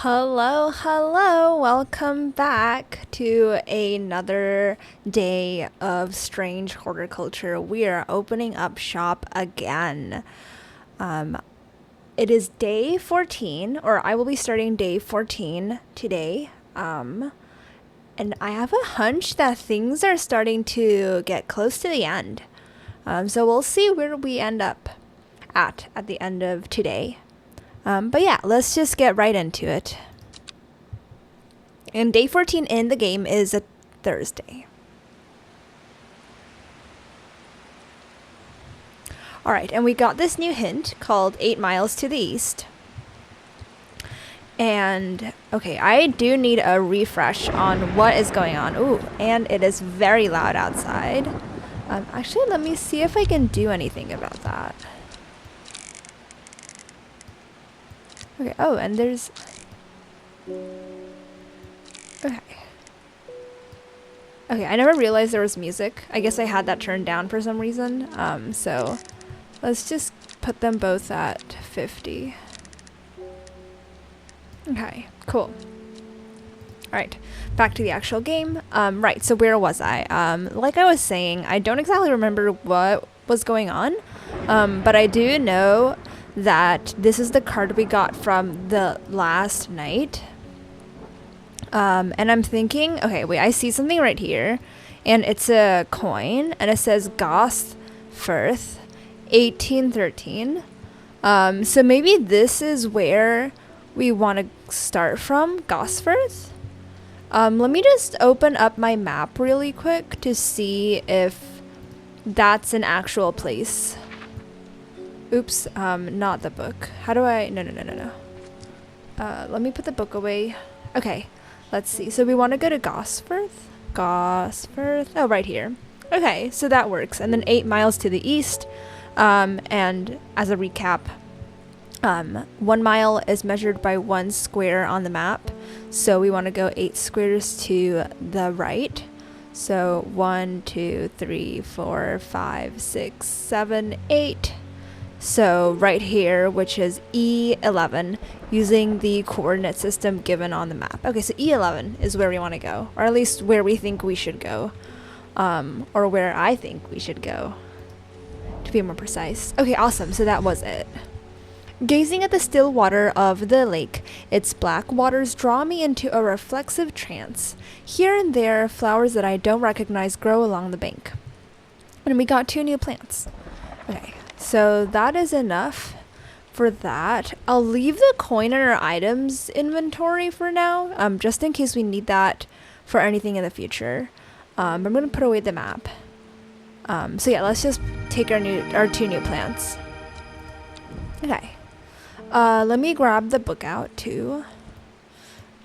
Hello, welcome back to another day of strange horticulture. We are opening up shop again. It is day 14, or I will be starting day 14 today. And I have a hunch that things are starting to get close to the end. So we'll see where we end up at the end of today. But yeah, let's just get right into it. And day 14 in the game is a Thursday. Alright, and we got this new hint called 8 miles to the east. And, okay, I do need a refresh on what is going on. Ooh, and it is very loud outside. Actually, let me see if I can do anything about that. Okay, oh, and there's... Okay. Okay, I never realized there was music. I guess I had that turned down for some reason. So let's just put them both at 50. Okay, cool. Alright, back to the actual game. Right, so where was I? Like I was saying, I don't exactly remember what was going on. But I do know that this is the card we got from the last night. And I'm thinking, okay, wait, I see something right here, and it's a coin, and it says Gosforth 1813. So maybe this is where we want to start from, Gosforth. Let me just open up my map really quick to see if that's an actual place. Oops, not the book. How do I... No. Let me put the book away. Okay, let's see. So we want to go to Gosforth? Gosforth? Oh, right here. Okay, so that works. And then 8 miles to the east. And as a recap, 1 mile is measured by 1 square on the map. So we want to go 8 squares to the right. So 1, 2, 3, 4, 5, 6, 7, 8. So right here, which is E11, using the coordinate system given on the map. Okay, so E11 is where we want to go, or at least where we think we should go, or where I think we should go, to be more precise. Okay, awesome, so that was it. Gazing at the still water of the lake, its black waters draw me into a reflexive trance. Here and there, flowers that I don't recognize grow along the bank. And we got 2 new plants. Okay. So that is enough for that. I'll leave the coin in our items inventory for now, just in case we need that for anything in the future. I'm going to put away the map. So yeah, let's just take our 2 new plants. Okay. Let me grab the book out too.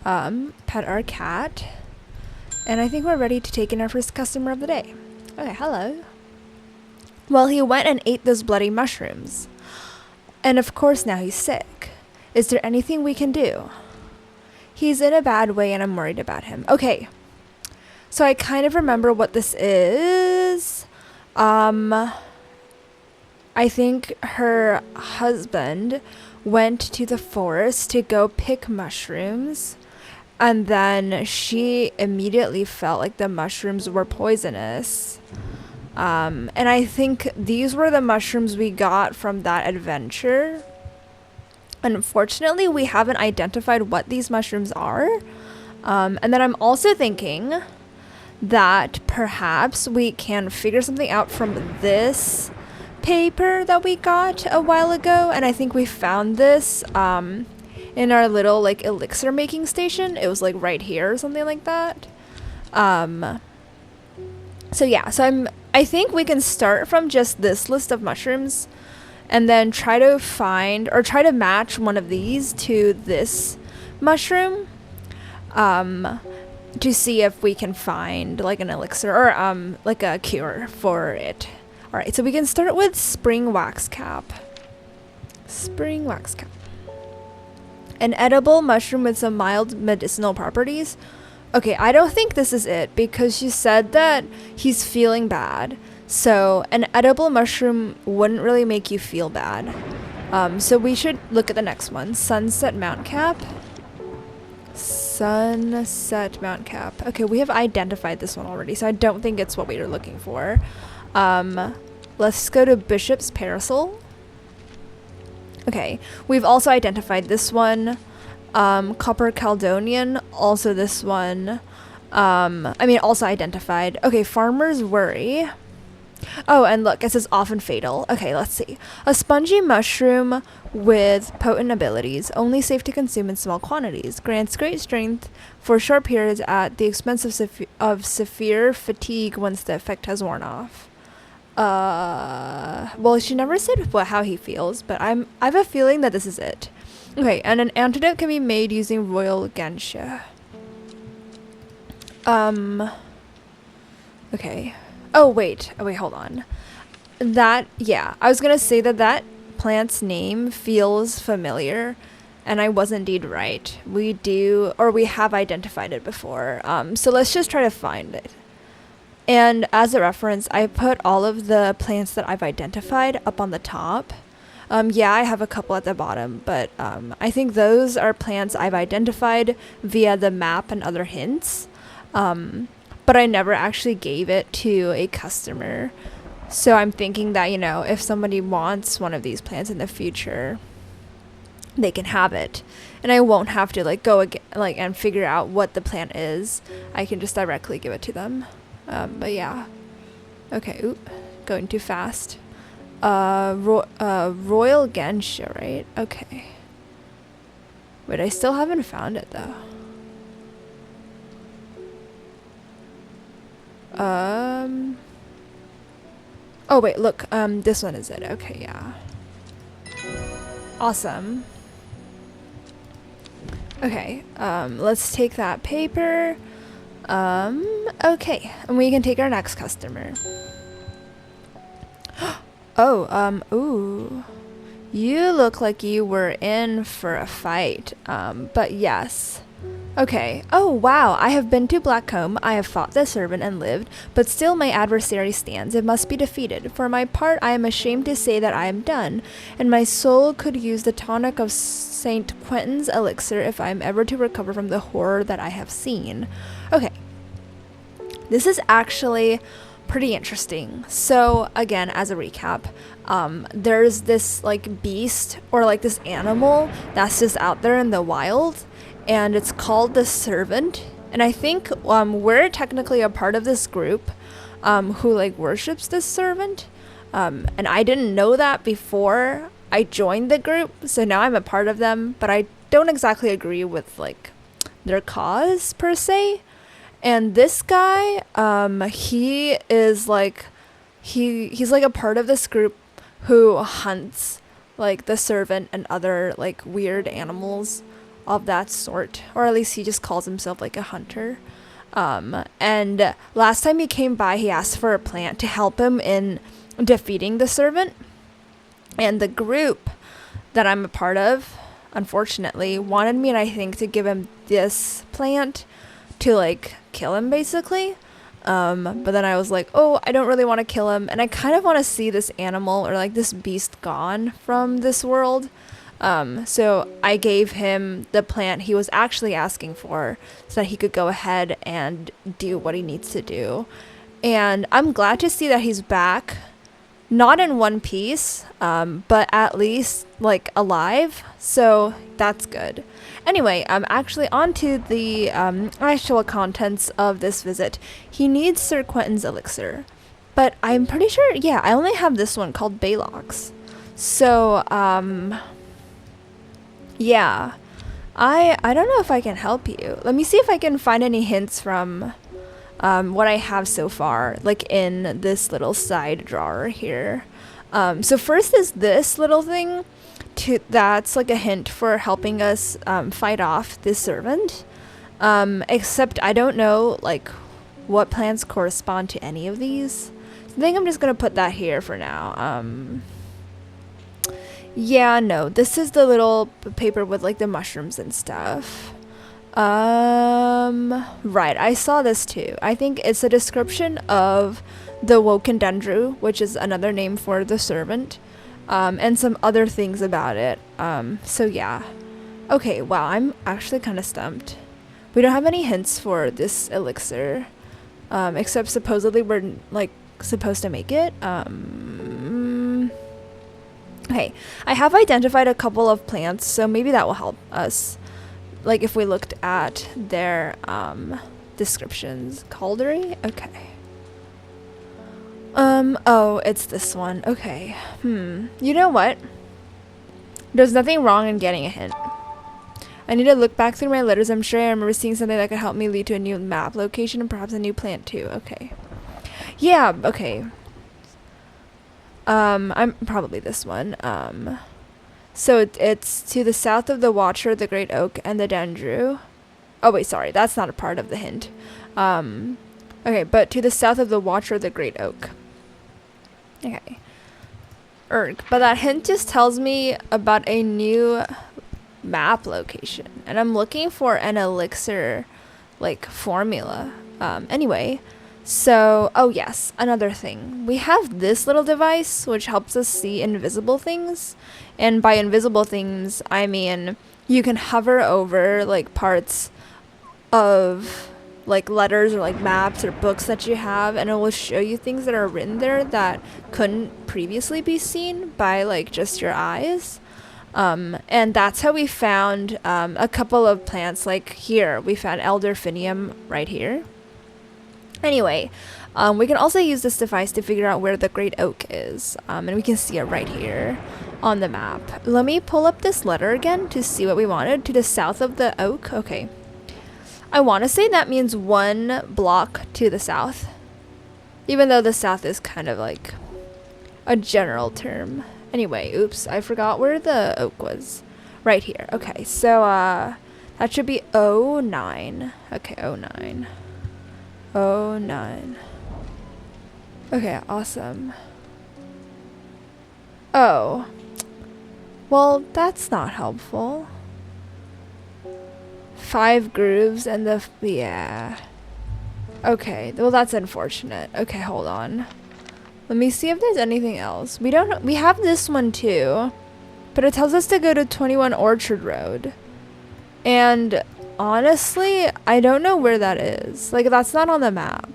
Pet our cat. And I think we're ready to take in our first customer of the day. Okay, hello. Well, he went and ate those bloody mushrooms. And of course now he's sick. Is there anything we can do? He's in a bad way and I'm worried about him. Okay. So I kind of remember what this is. I think her husband went to the forest to go pick mushrooms. And then she immediately felt like the mushrooms were poisonous. And I think these were the mushrooms we got from that adventure. Unfortunately, we haven't identified what these mushrooms are. And then I'm also thinking that perhaps we can figure something out from this paper that we got a while ago. And I think we found this in our little like elixir making station. It was like right here or something like that. So yeah, so I think we can start from just this list of mushrooms and then try to find or try to match one of these to this mushroom to see if we can find like an elixir or like a cure for it. All right, so we can start with spring wax cap. Spring wax cap. An edible mushroom with some mild medicinal properties. Okay, I don't think this is it because she said that he's feeling bad. So an edible mushroom wouldn't really make you feel bad. So we should look at the next one. Sunset Mount Cap. Sunset Mount Cap. Okay, we have identified this one already, so I don't think it's what we were looking for. Let's go to Bishop's Parasol. Okay, we've also identified this one. Copper Caledonian, also this one. Also identified. Okay, Farmer's Worry. Oh, and look, it says often fatal. Okay, let's see. A spongy mushroom with potent abilities, only safe to consume in small quantities. Grants great strength for short periods at the expense of severe fatigue once the effect has worn off. Well, she never said how he feels, but I have a feeling that this is it. Okay, and an antidote can be made using Royal Gansha. Okay. Oh, wait, hold on. I was gonna say that plant's name feels familiar, and I was indeed right. We have identified it before. So let's just try to find it. And as a reference, I put all of the plants that I've identified up on the top. I have a couple at the bottom, but I think those are plants I've identified via the map and other hints. But I never actually gave it to a customer. So I'm thinking that, if somebody wants one of these plants in the future, they can have it. And I won't have to go again, and figure out what the plant is. I can just directly give it to them. But yeah. Okay, going too fast. Royal Gansha, right? Okay. Wait, I still haven't found it though. Oh wait, look, this one is it. Okay, yeah. Awesome. Okay, let's take that paper. Okay, and we can take our next customer. Ooh. You look like you were in for a fight, but yes. Okay. Oh, wow. I have been to Blackcomb. I have fought the servant and lived, but still my adversary stands. It must be defeated. For my part, I am ashamed to say that I am done, and my soul could use the tonic of St. Quentin's elixir if I am ever to recover from the horror that I have seen. Okay. This is actually pretty interesting. So, again, as a recap, there's this, beast or, this animal that's just out there in the wild, and it's called the Servant. And I think we're technically a part of this group who worships this servant. And I didn't know that before I joined the group, so now I'm a part of them, but I don't exactly agree with their cause per se. And this guy, he is he's a part of this group who hunts the servant and other weird animals of that sort, or at least he just calls himself a hunter. And last time he came by, he asked for a plant to help him in defeating the servant, and the group that I'm a part of, unfortunately, wanted me, and I think, to give him this plant to kill him basically. But then I was like, oh, I don't really want to kill him, and I kind of want to see this animal or this beast gone from this world. So I gave him the plant he was actually asking for so that he could go ahead and do what he needs to do. And I'm glad to see that he's back, not in one piece, but at least alive. So that's good. Anyway, actually on to the actual contents of this visit. He needs Sir Quentin's elixir, but I'm pretty sure, I only have this one called Baylox. So, yeah, I don't know if I can help you. Let me see if I can find any hints from what I have so far, in this little side drawer here. So first is this little thing that's a hint for helping us fight off this servant. Except I don't know what plants correspond to any of these. So I think I'm just gonna put that here for now. Yeah, no, this is the little paper with the mushrooms and stuff. Right, I saw this too. I think it's a description of the Woken Dendru, which is another name for the servant, and some other things about it. So yeah. Okay, wow, I'm actually kind of stumped. We don't have any hints for this elixir, except supposedly we're like supposed to make it. Okay, I have identified a couple of plants, so maybe that will help us. Like if we looked at their descriptions. Caldery? Okay. Oh, it's this one. Okay. You know what? There's nothing wrong in getting a hint. I need to look back through my letters. I'm sure I remember seeing something that could help me lead to a new map location and perhaps a new plant too. Okay. Yeah, okay. I'm probably this one. So it's to the south of the Watcher, the Great Oak, and the Dandrew. Oh wait, sorry, that's not a part of the hint. Okay, but to the south of the Watcher, the Great Oak. Okay. Erg. But that hint just tells me about a new map location. And I'm looking for an elixir, like, formula. Anyway. So, oh yes, another thing. We have this little device, which helps us see invisible things. And by invisible things, I mean you can hover over, like, parts of, like, letters or, like, maps or books that you have, and it will show you things that are written there that couldn't previously be seen by, like, just your eyes. And that's how we found a couple of plants, like here. We found elderfinium right here. Anyway, we can also use this device to figure out where the Great Oak is, and we can see it right here on the map. Let me pull up this letter again to see what we wanted. To the south of the oak. Okay. I want to say that means 1 block to the south, even though the south is kind of like a general term. Anyway, oops, I forgot where the oak was. Right here. Okay, so that should be 09. Okay, 09. 09. Okay, awesome. Oh. Well, that's not helpful. 5 grooves and the... yeah. Okay, well that's unfortunate. Okay, hold on. Let me see if there's anything else. We have this one too, but it tells us to go to 21 Orchard Road. And honestly, I don't know where that is. Like, that's not on the map.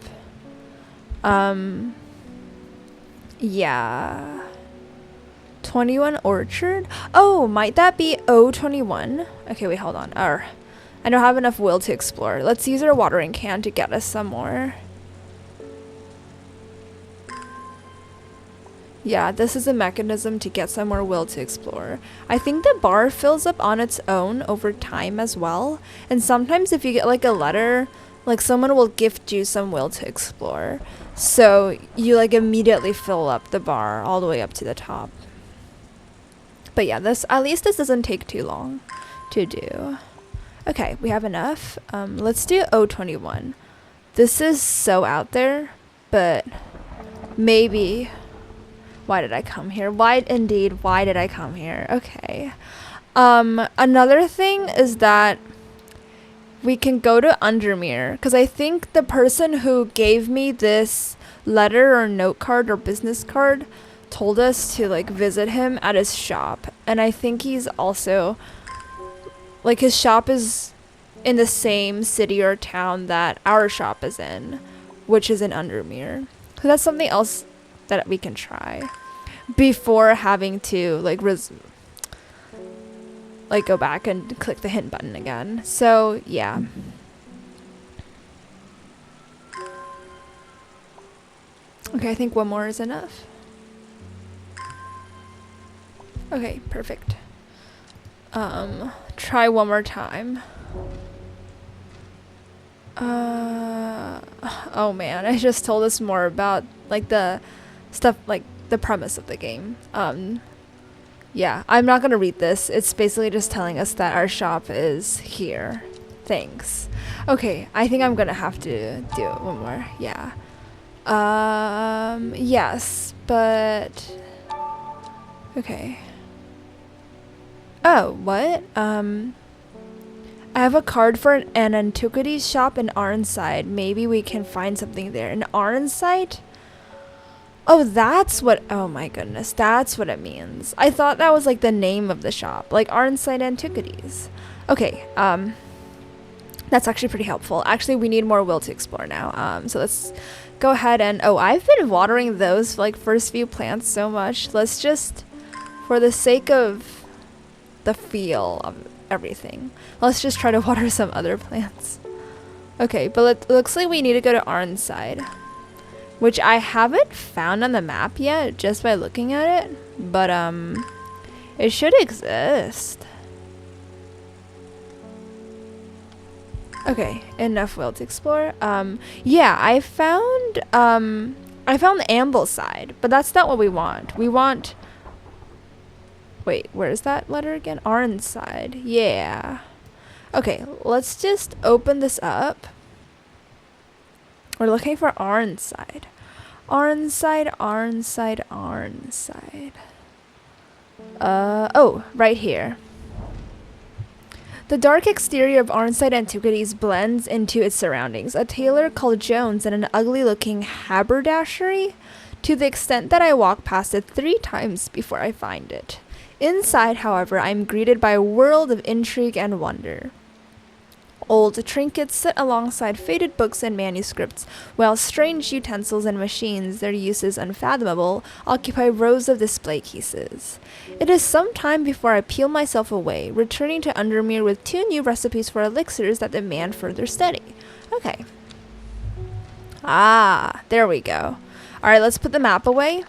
Yeah. 21 Orchard? Oh, might that be O21? Okay, wait, hold on. I don't have enough will to explore. Let's use our watering can to get us some more. Yeah, this is a mechanism to get some more will to explore. I think the bar fills up on its own over time as well. And sometimes if you get like a letter, like someone will gift you some will to explore. So you like immediately fill up the bar all the way up to the top. But yeah, at least this doesn't take too long to do. Okay, we have enough. Let's do O21. This is so out there, but maybe... Why did I come here? Why did I come here? Okay. Another thing is that we can go to Undermere, because I think the person who gave me this letter or note card or business card told us to like visit him at his shop. And I think he's also... like his shop is in the same city or town that our shop is in, which is in Undermere. So that's something else that we can try before having to like go back and click the hint button again. So yeah. Okay, I think one more is enough. Okay, perfect. Try one more time. Oh man, I just told us more about like the stuff, like the premise of the game. Yeah, I'm not gonna read this. It's basically just telling us that our shop is here. Thanks. Okay, I think I'm gonna have to do it one more. Yeah. Yes, but okay. Oh, what? I have a card for an antiquities shop in Arnside. Maybe we can find something there. In Arnside? Oh, that's what... oh my goodness. That's what it means. I thought that was like the name of the shop. Like Arnside Antiquities. Okay, That's actually pretty helpful. Actually, we need more will to explore now. So let's go ahead and, oh, I've been watering those like first few plants so much. Let's just, for the sake of the feel of everything, let's just try to water some other plants. Okay, but it looks like we need to go to Arnside, which I haven't found on the map yet just by looking at it, but it should exist. Okay, enough will to explore. Yeah, I found Ambleside, but that's not what we want. We want, wait, where's that letter again? Arnside. Yeah. Okay, let's just open this up. We're looking for Arnside. Arnside, Arnside, Arnside. Oh, right here. The dark exterior of Arnside Antiquities blends into its surroundings. A tailor called Jones and an ugly-looking haberdashery, to the extent that I walk past it 3 times before I find it. Inside, however, I'm greeted by a world of intrigue and wonder. Old trinkets sit alongside faded books and manuscripts, while strange utensils and machines, their uses unfathomable, occupy rows of display cases. It is some time before I peel myself away, returning to Undermere with 2 new recipes for elixirs that demand further study. Okay. Ah, there we go. Alright, let's put the map away.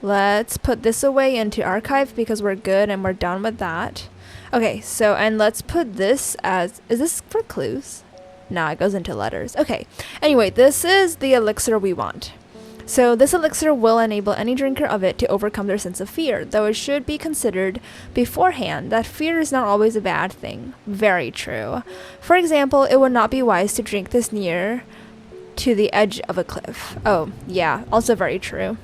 Let's put this away into archive because we're good and we're done with that. Okay, so, and let's put this as, is this for clues? Nah, it goes into letters. Okay, anyway, this is the elixir we want. So this elixir will enable any drinker of it to overcome their sense of fear, though it should be considered beforehand that fear is not always a bad thing. Very true. For example, it would not be wise to drink this near to the edge of a cliff. Oh, yeah, also very true.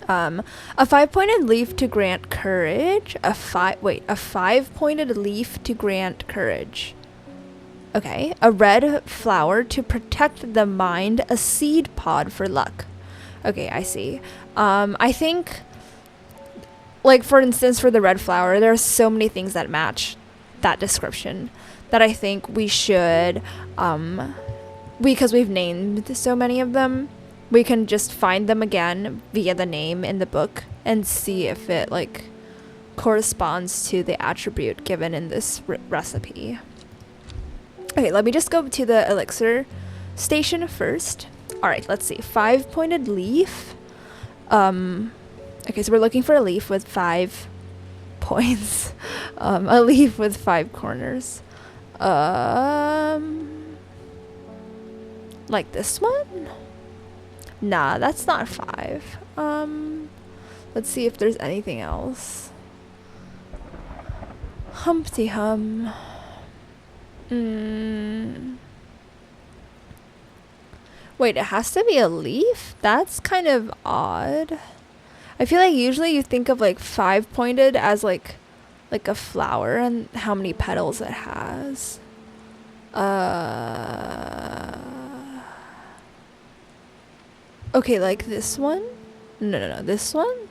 A 5-pointed leaf to grant courage. A 5-pointed leaf to grant courage. Okay. A red flower to protect the mind. A seed pod for luck. Okay, I see. I think, like, for instance, for the red flower, there are so many things that match that description that I think we should, because we've named so many of them, we can just find them again via the name in the book and see if it, like, corresponds to the attribute given in this recipe. Okay, let me just go to the elixir station first. Alright, let's see. 5-pointed leaf. Okay, so we're looking for a leaf with 5 points. A leaf with 5 corners. Like this one? Nah, that's not 5. Let's see if there's anything else. Humpty hum. Wait, it has to be a leaf? That's kind of odd. I feel like usually you think of like 5-pointed as like a flower and how many petals it has. Okay, like this one? No, this one?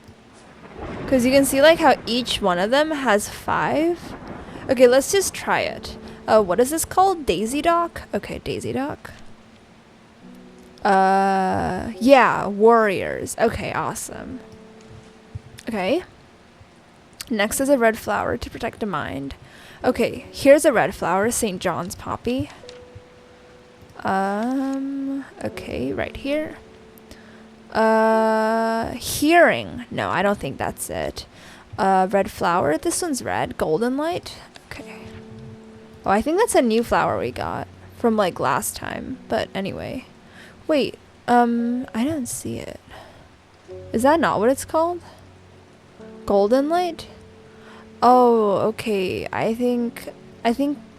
Because you can see like how each one of them has 5. Okay, let's just try it. What is this called? Daisy Dock? Okay, Daisy Dock. Yeah, warriors. Okay, awesome. Okay. Next is a red flower to protect the mind. Okay, here's a red flower, St. John's poppy. Okay, right here. Hearing. No, I don't think that's it. Red flower. This one's red. Golden light. Okay. Oh, I think that's a new flower we got from like last time. But anyway. Wait. I don't see it. Is that not what it's called? Golden light? Oh, okay. I think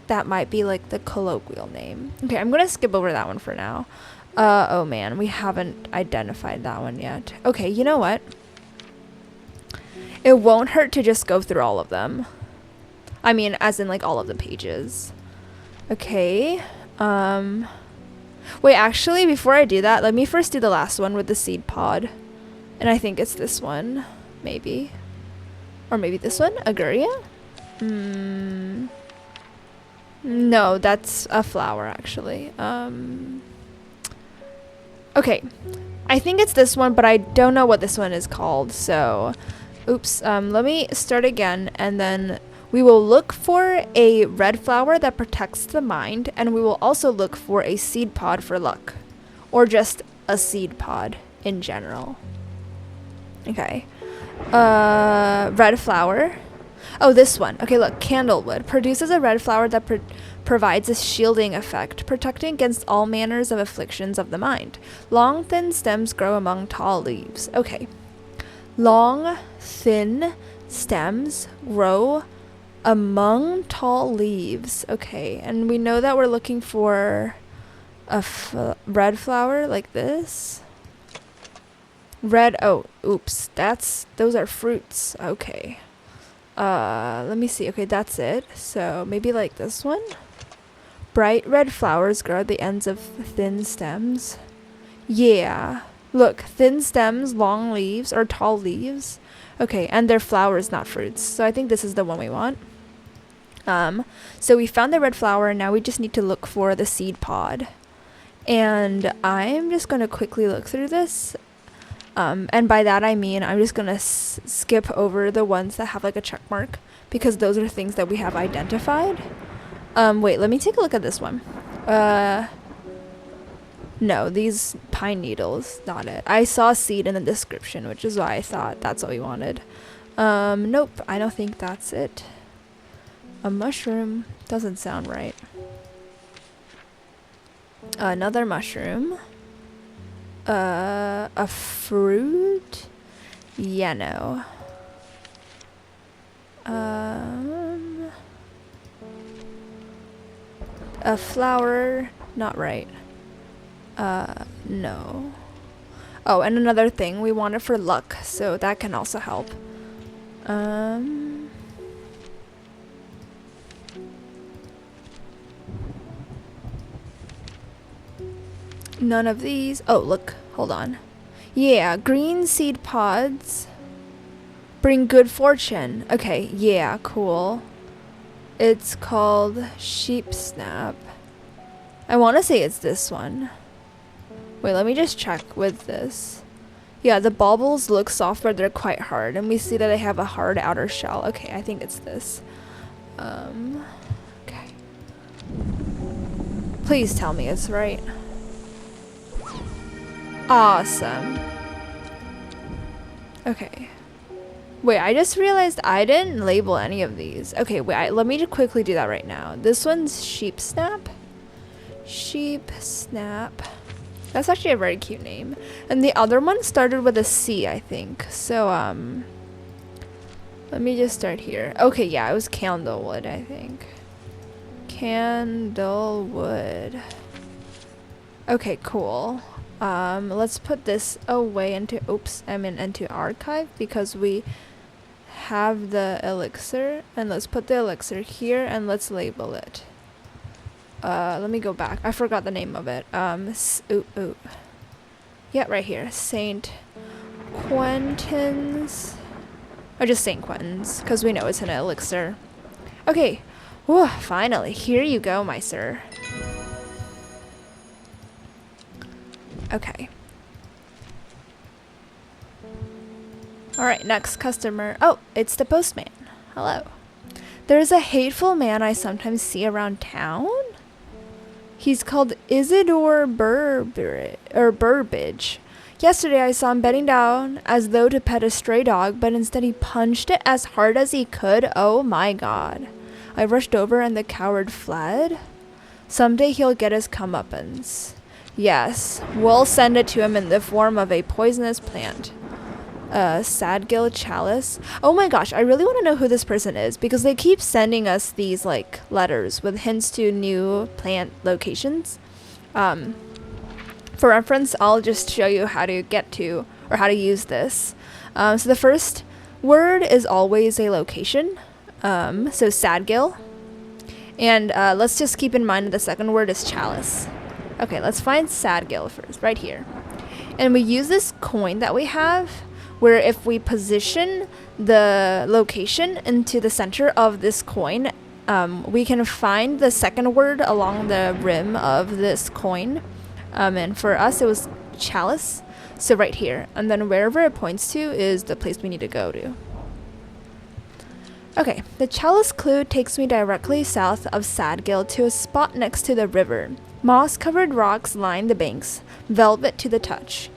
that might be like the colloquial name. Okay, I'm gonna skip over that one for now. Oh man, we haven't identified that one yet. Okay, you know what? It won't hurt to just go through all of them. I mean, as in like all of the pages. Okay. Wait, actually, before I do that, let me first do the last one with the seed pod. And I think it's this one. Maybe. Or maybe this one? Aguria? No, that's a flower actually. Okay. I think it's this one, but I don't know what this one is called. So, oops. Let me start again, and then we will look for a red flower that protects the mind, and we will also look for a seed pod for luck, or just a seed pod in general. Okay. Red flower. Oh, this one. Okay, look. Candlewood produces a red flower that provides a shielding effect, protecting against all manners of afflictions of the mind. Long, thin stems grow among tall leaves. Okay. Long, thin stems grow among tall leaves. Okay, and we know that we're looking for a red flower like this. Red, oh, oops, those are fruits. Okay. Let me see. Okay, that's it. So maybe like this one. Bright red flowers grow at the ends of thin stems. Yeah. Look, thin stems, long leaves, or tall leaves. Okay, and they're flowers, not fruits. So I think this is the one we want. So we found the red flower, and now we just need to look for the seed pod. And I'm just going to quickly look through this. And by that I mean I'm just gonna skip over the ones that have like a check mark, because those are things that we have identified. Wait, let me take a look at this one. No, these pine needles, not it. I saw seed in the description, which is why I thought that's what we wanted. Nope, I don't think that's it. A mushroom doesn't sound right. Another mushroom. A fruit? Yeah, no. A flower? Not right. No. Oh, and another thing, we want it for luck, so that can also help. None of these. Oh, look. Hold on. Yeah, green seed pods bring good fortune. Okay, yeah, cool. It's called sheep snap. I want to say it's this one. Wait, let me just check with this. Yeah, the baubles look soft, but they're quite hard. And we see that they have a hard outer shell. Okay, I think it's this. Okay. Please tell me it's right. Awesome. Okay. Wait, I just realized I didn't label any of these. Okay, wait, let me just quickly do that right now. This one's sheep snap. Sheep snap. That's actually a very cute name. And the other one started with a C, I think. So, let me just start here. Okay, yeah, it was candlewood, I think. Candlewood. Okay, cool. Let's put this away into, into archive, because we have the elixir. And let's put the elixir here, and let's label it. Let me go back. I forgot the name of it. Yeah, right here. St. Quentin's. Or just St. Quentin's, because we know it's an elixir. Okay. Whew, finally. Here you go, my sir. Okay. Alright, next customer. Oh, it's the postman. Hello. There's a hateful man I sometimes see around town. He's called Isidore Burbage. Yesterday I saw him bending down as though to pet a stray dog, but instead he punched it as hard as he could. Oh my god. I rushed over and the coward fled. Someday he'll get his comeuppance. Yes, we'll send it to him in the form of a poisonous plant. Sadgill chalice. Oh my gosh, I really want to know who this person is, because they keep sending us these like letters with hints to new plant locations. For reference, I'll just show you how to get to, or how to use this. So the first word is always a location. So Sadgill. And let's just keep in mind that the second word is chalice. Okay, let's find Sadgill first, right here. And we use this coin that we have, where if we position the location into the center of this coin, we can find the second word along the rim of this coin. And for us, it was chalice. So right here. And then wherever it points to is the place we need to go to. Okay, the chalice clue takes me directly south of Sadgill to a spot next to the river. Moss-covered rocks line the banks, velvet to the touch.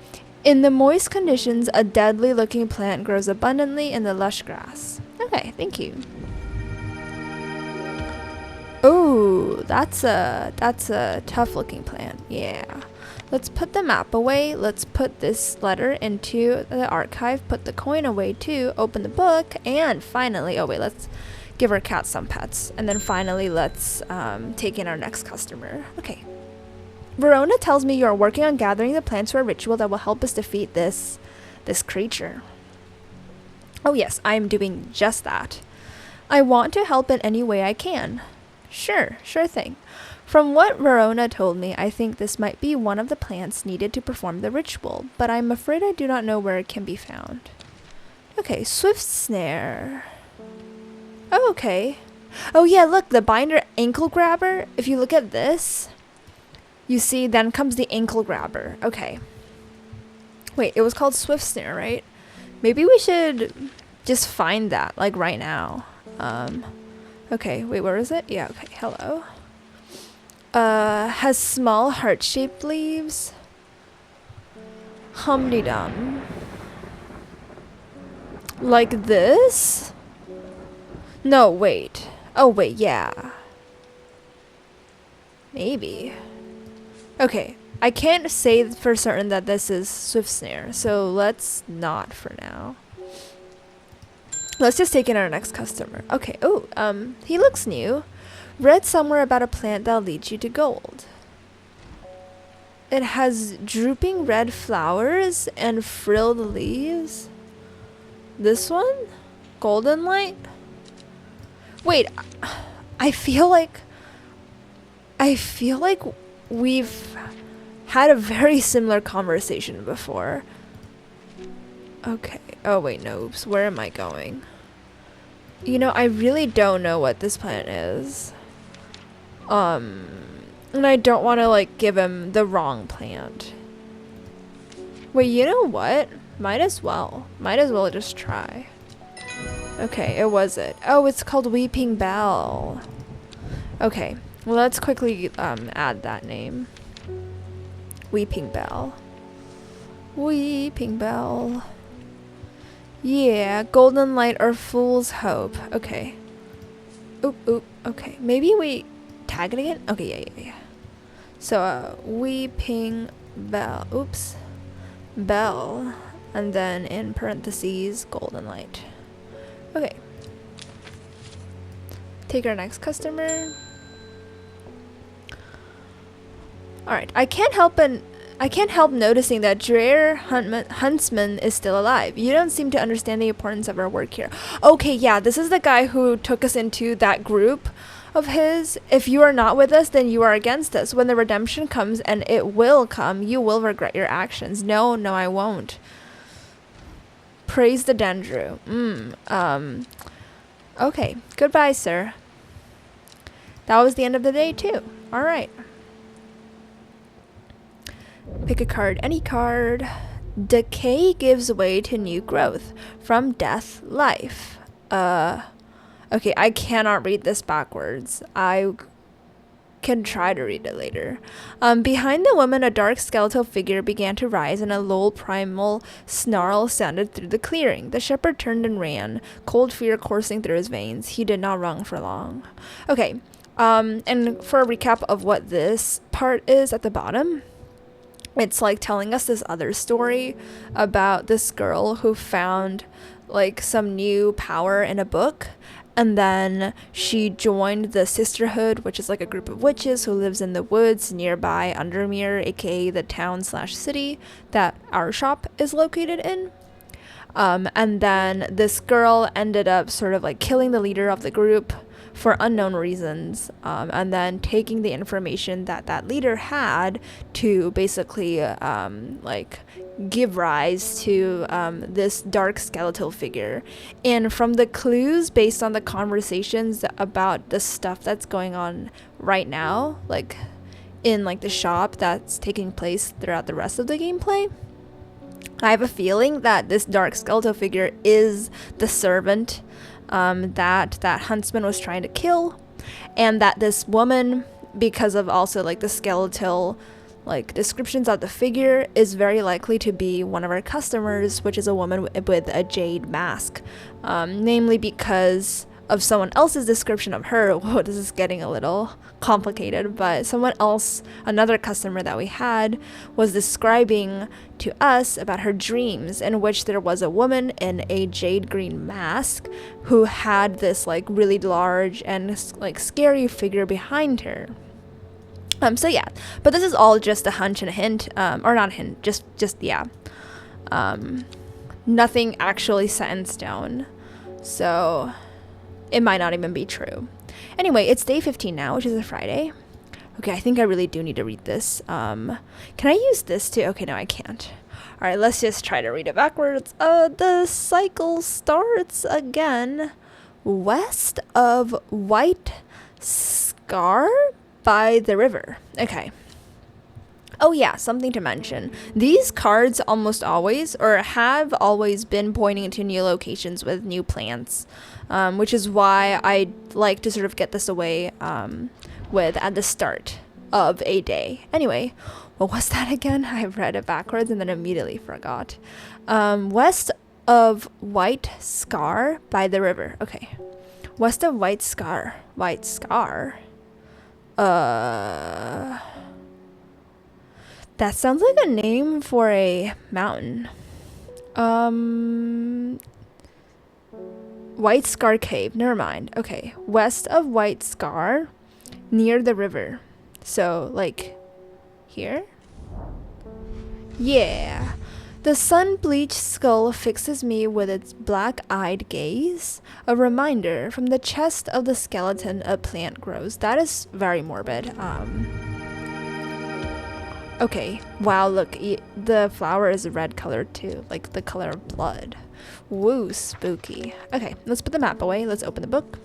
In the moist conditions, a deadly-looking plant grows abundantly in the lush grass. Okay, thank you. Oh, that's a tough-looking plant. Yeah. Let's put the map away. Let's put this letter into the archive. Put the coin away too. Open the book. And finally, oh wait, let's give our cat some pets. And then finally, let's take in our next customer. Okay. Verona tells me you are working on gathering the plants for a ritual that will help us defeat this creature. Oh yes, I'm doing just that. I want to help in any way I can. Sure thing. From what Verona told me, I think this might be one of the plants needed to perform the ritual, but I'm afraid I do not know where it can be found. Okay, swift snare. Oh, okay. Oh yeah, look, the binder ankle grabber. If you look at this, you see then comes the ankle grabber. Okay. Wait, it was called swift snare, right? Maybe we should just find that, like right now. Okay, wait, where is it? Yeah, okay, hello. Has small heart-shaped leaves. Humdy-dum. Like this? No, wait. Oh, wait, yeah. Maybe. Okay, I can't say for certain that this is swift snare, so let's not for now. Let's just take in our next customer. Okay, oh, he looks new. Read somewhere about a plant that'll lead you to gold. It has drooping red flowers and frilled leaves. This one? Golden light? Wait, I feel like we've had a very similar conversation before. Okay. Oh wait, no, oops. Where am I going? You know, I really don't know what this plant is. And I don't want to, like, give him the wrong plant. Wait, you know what? Might as well just try. Okay, it was it. Oh, it's called Weeping Bell. Okay, well, let's quickly, add that name. Weeping Bell. Weeping Bell. Yeah, Golden Light or Fool's Hope. Okay. Oop, okay. Maybe we tag it again? Okay, yeah. So, Weeping Bell. Oops. Bell. And then in parentheses, Golden Light. Okay. Take our next customer. Alright, I can't help noticing that Dreyer Huntsman is still alive. You don't seem to understand the importance of our work here. Okay, yeah, this is the guy who took us into that group of his. If you are not with us, then you are against us. When the redemption comes, and it will come, you will regret your actions. No, I won't. Praise the Dendru. Okay, goodbye, sir. That was the end of the day, too. Alright. Pick a card, any card. Decay gives way to new growth. From death, life. Okay, I cannot read this backwards. I can try to read it later. Behind the woman, a dark skeletal figure began to rise, and a low primal snarl sounded through the clearing. The shepherd turned and ran, cold fear coursing through his veins. He did not run for long. Okay, and for a recap of what this part is at the bottom, it's like telling us this other story about this girl who found like some new power in a book, and then she joined the Sisterhood, which is like a group of witches who lives in the woods nearby Undermere, aka the town/city that our shop is located in. And then this girl ended up sort of like killing the leader of the group for unknown reasons, and then taking the information that that leader had to basically like give rise to this dark skeletal figure. And from the clues based on the conversations about the stuff that's going on right now, like in like the shop that's taking place throughout the rest of the gameplay, I have a feeling that this dark skeletal figure is the servant that huntsman was trying to kill, and that this woman, because of also like the skeletal like descriptions of the figure, is very likely to be one of our customers, which is a woman with a jade mask, namely because of someone else's description of her. Whoa, this is getting a little complicated, but someone else, another customer that we had, was describing to us about her dreams, in which there was a woman in a jade green mask who had this like really large and like scary figure behind her. So yeah, but this is all just a hunch and a hint, or not a hint, just yeah. Nothing actually set in stone, so it might not even be true. Anyway, it's day 15 now, which is a Friday. Okay, I think I really do need to read this. Can I use this too? Okay, no, I can't. All right, let's just try to read it backwards. The cycle starts again west of White Scar by the river. Okay. Oh yeah, something to mention. These cards almost always, or have always, been pointing to new locations with new plants, which is why I like to sort of get this away with at the start of a day. Anyway, what was that again? I read it backwards and then immediately forgot. West of White Scar by the river. Okay. West of White Scar. White Scar. That sounds like a name for a mountain. White Scar Cave. Never mind. Okay. West of White Scar, near the river. So, like, here? Yeah. The sun-bleached skull fixes me with its black-eyed gaze. A reminder, from the chest of the skeleton a plant grows. That is very morbid. Okay. Wow, look. The flower is red colored too. Like the color of blood. Woo, spooky. Okay, let's put the map away. Let's open the book.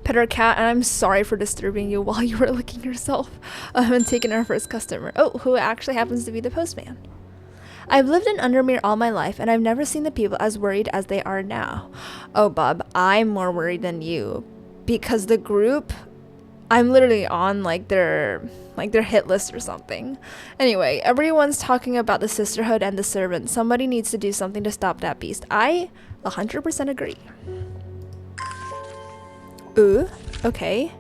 Pet our cat, and I'm sorry for disturbing you while you were licking yourself and taking our first customer. Oh, who actually happens to be the postman. I've lived in Undermere all my life, and I've never seen the people as worried as they are now. Oh, bub, I'm more worried than you, because the group, I'm literally on like their hit list or something. Anyway, everyone's talking about the sisterhood and the servants. Somebody needs to do something to stop that beast. I 100% agree. Ooh, okay.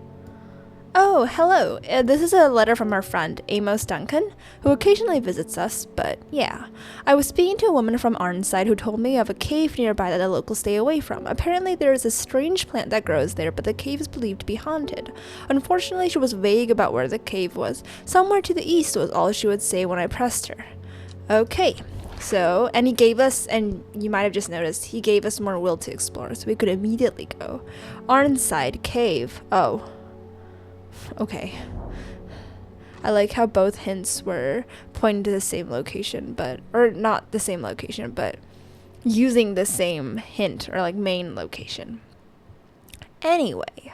Oh, hello. This is a letter from our friend, Amos Duncan, who occasionally visits us, but yeah. I was speaking to a woman from Arnside who told me of a cave nearby that the locals stay away from. Apparently there is a strange plant that grows there, but the cave is believed to be haunted. Unfortunately, she was vague about where the cave was. Somewhere to the east was all she would say when I pressed her. Okay. So, and he gave us, and you might have just noticed, he gave us more will to explore, so we could immediately go. Arnside Cave. Oh. Okay. I like how both hints were pointing to the same location, or not the same location, but using the same hint, or like main location. Anyway,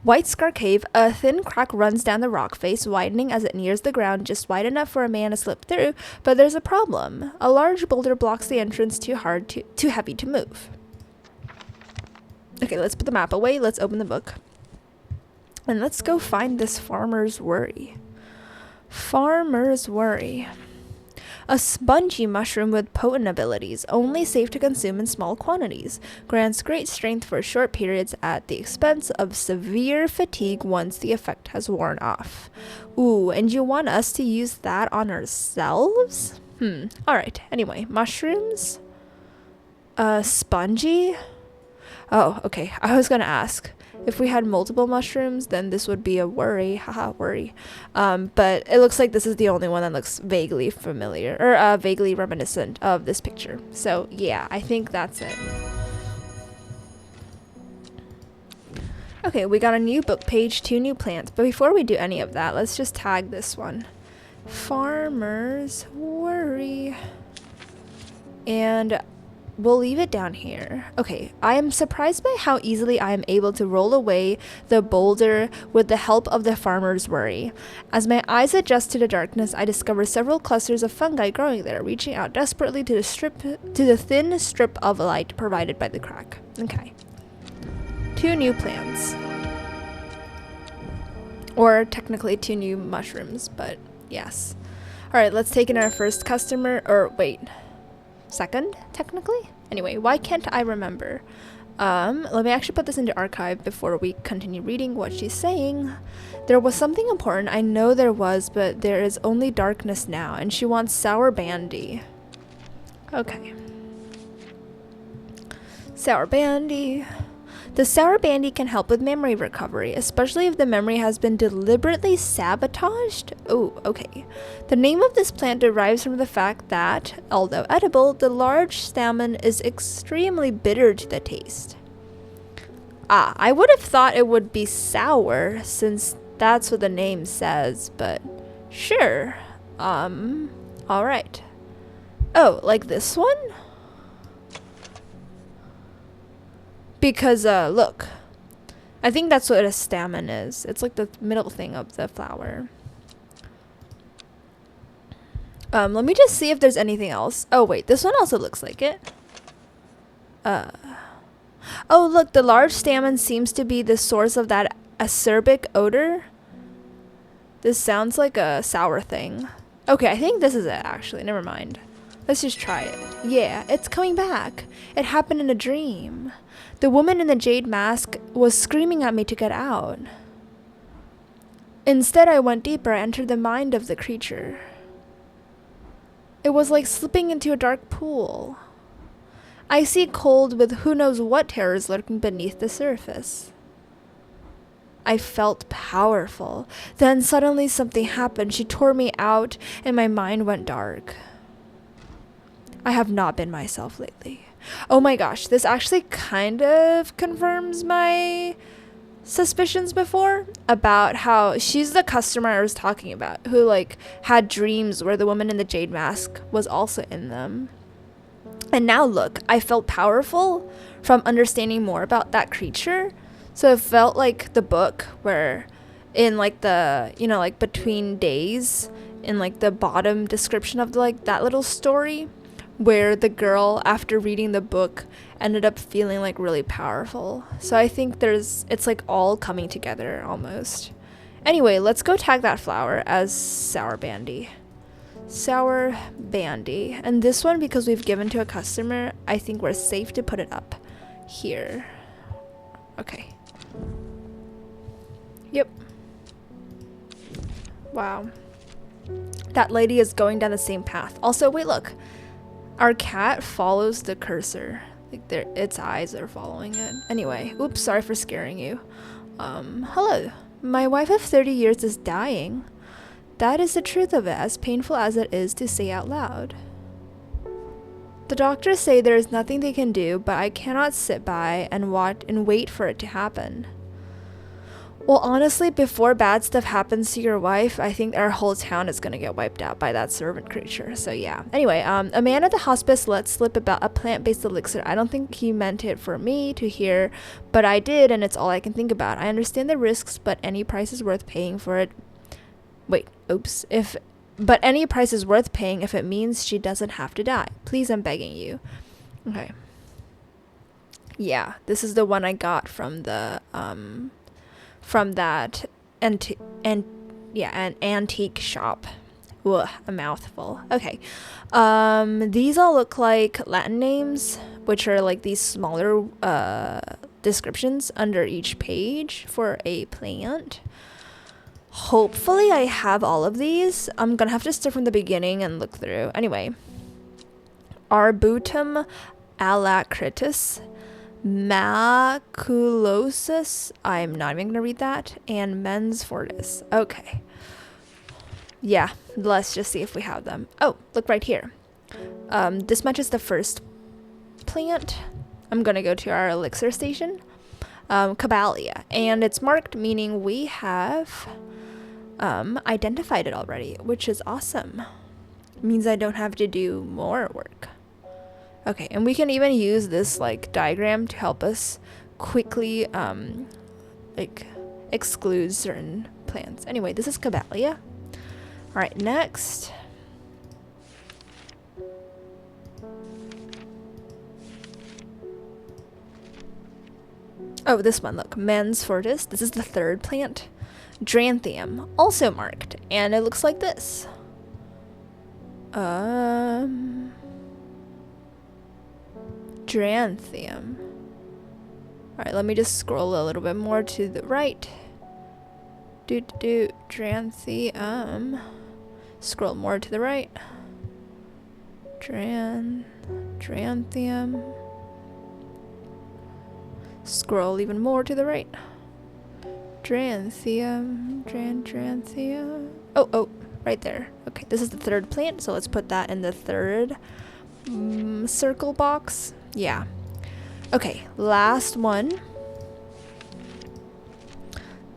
White Scar Cave, a thin crack runs down the rock face, widening as it nears the ground, just wide enough for a man to slip through, but there's a problem. A large boulder blocks the entrance too heavy to move. Okay, let's put the map away, let's open the book. And let's go find this farmer's worry. Farmer's worry. A spongy mushroom with potent abilities, only safe to consume in small quantities. Grants great strength for short periods at the expense of severe fatigue once the effect has worn off. Ooh, and you want us to use that on ourselves? Alright, anyway, mushrooms? Spongy? Oh, okay, I was gonna ask. If we had multiple mushrooms, then this would be a worry. Haha, worry. But it looks like this is the only one that looks vaguely familiar, or vaguely reminiscent of this picture. So yeah, I think that's it. Okay, we got a new book page, 2 new plants. But before we do any of that, let's just tag this one. Farmer's Worry. And we'll leave it down here. Okay, I am surprised by how easily I am able to roll away the boulder with the help of the Farmer's Worry. As my eyes adjust to the darkness, I discover several clusters of fungi growing there, reaching out desperately to the thin strip of light provided by the crack. Okay. 2 new plants. Or technically 2 new mushrooms, but yes. Alright, let's take in our first customer, or wait, second, technically? Anyway, why can't I remember? Let me actually put this into archive before we continue reading what she's saying. There was something important, I know there was, but there is only darkness now, and she wants sour bandy. Okay. Sour bandy. The sour bandy can help with memory recovery, especially if the memory has been deliberately sabotaged. Oh, okay. The name of this plant derives from the fact that, although edible, the large stamen is extremely bitter to the taste. Ah, I would have thought it would be sour, since that's what the name says, but sure. Alright. Oh, like this one? Because, look. I think that's what a stamen is. It's like the middle thing of the flower. Let me just see if there's anything else. Oh, wait. This one also looks like it. Oh, look. The large stamen seems to be the source of that acerbic odor. This sounds like a sour thing. Okay, I think this is it, actually. Never mind. Let's just try it. Yeah, it's coming back. It happened in a dream. The woman in the jade mask was screaming at me to get out. Instead, I went deeper. I entered the mind of the creature. It was like slipping into a dark pool. Icy cold with who knows what terrors lurking beneath the surface. I felt powerful. Then suddenly something happened. She tore me out and my mind went dark. I have not been myself lately. Oh my gosh, this actually kind of confirms my suspicions before about how she's the customer I was talking about who like had dreams where the woman in the jade mask was also in them. And now look, I felt powerful from understanding more about that creature. So it felt like the book where in like the, you know, like between days in like the bottom description of like that little story where the girl after reading the book ended up feeling like really powerful. So I think it's like all coming together almost. Anyway, let's go tag that flower as sour bandy. Sour bandy. And this one, because we've given to a customer, I think we're safe to put it up here. Okay. Yep. Wow. That lady is going down the same path. Also, wait, look. Our cat follows the cursor. Like its eyes are following it. Anyway, oops, sorry for scaring you. Hello. My wife of 30 years is dying. That is the truth of it, as painful as it is to say out loud. The doctors say there is nothing they can do, but I cannot sit by and watch and wait for it to happen. Well, honestly, before bad stuff happens to your wife, I think our whole town is going to get wiped out by that servant creature. So yeah. Anyway, a man at the hospice let slip about a plant-based elixir. I don't think he meant it for me to hear, but I did, and it's all I can think about. I understand the risks, but any price is worth paying for it. Wait, oops. But any price is worth paying if it means she doesn't have to die. Please, I'm begging you. Okay. Yeah, this is the one I got from the, from that an antique shop. Ugh, a mouthful. Okay. These all look like Latin names, which are like these smaller descriptions under each page for a plant. Hopefully I have all of these. I'm gonna have to start from the beginning and look through. Anyway. Arbutum alacritus, maculosus, I'm not even gonna read that, and mens fortis. Okay. Yeah, let's just see if we have them. Oh, look right here. This matches the first plant. I'm gonna go to our elixir station. Caballia, and it's marked, meaning we have identified it already, which is awesome. Means I don't have to do more work. Okay, and we can even use this like diagram to help us quickly like exclude certain plants. Anyway, this is Caballia. All right, next. Oh, this one, look, Mens fortis. This is the third plant. Dranthium, also marked, and it looks like this. Dranthium. Alright, let me just scroll a little bit more to the right. Dranthium. Scroll more to the right. Dranthium. Scroll even more to the right. Dranthium. Oh, right there. Okay, this is the third plant, so let's put that in the third circle box. Yeah. Okay, last one.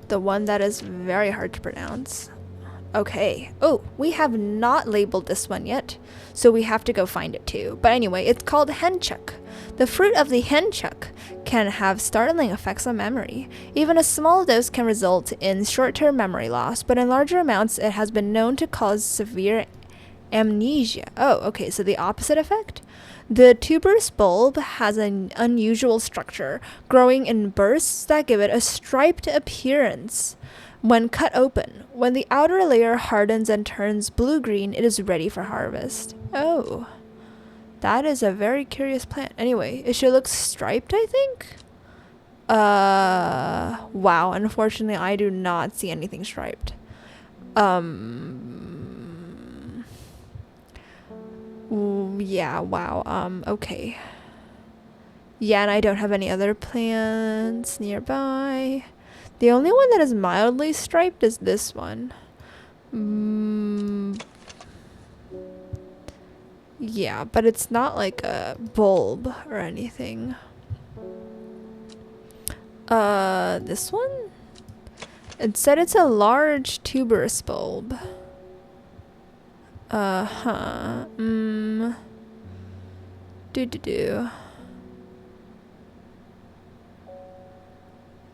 The one that is very hard to pronounce. Okay. Oh, we have not labeled this one yet, so we have to go find it too. But anyway, it's called henchuk. The fruit of the henchuk can have startling effects on memory. Even a small dose can result in short-term memory loss, but in larger amounts it has been known to cause severe amnesia. Oh, okay, so the opposite effect? The tuberous bulb has an unusual structure, growing in bursts that give it a striped appearance. When cut open, when the outer layer hardens and turns blue-green, it is ready for harvest. Oh, that is a very curious plant. Anyway, it should look striped, I think? Wow, unfortunately, I do not see anything striped. Yeah, wow, okay. Yeah, and I don't have any other plants nearby. The only one that is mildly striped is this one. Yeah, but it's not like a bulb or anything. This one? It said it's a large tuberous bulb.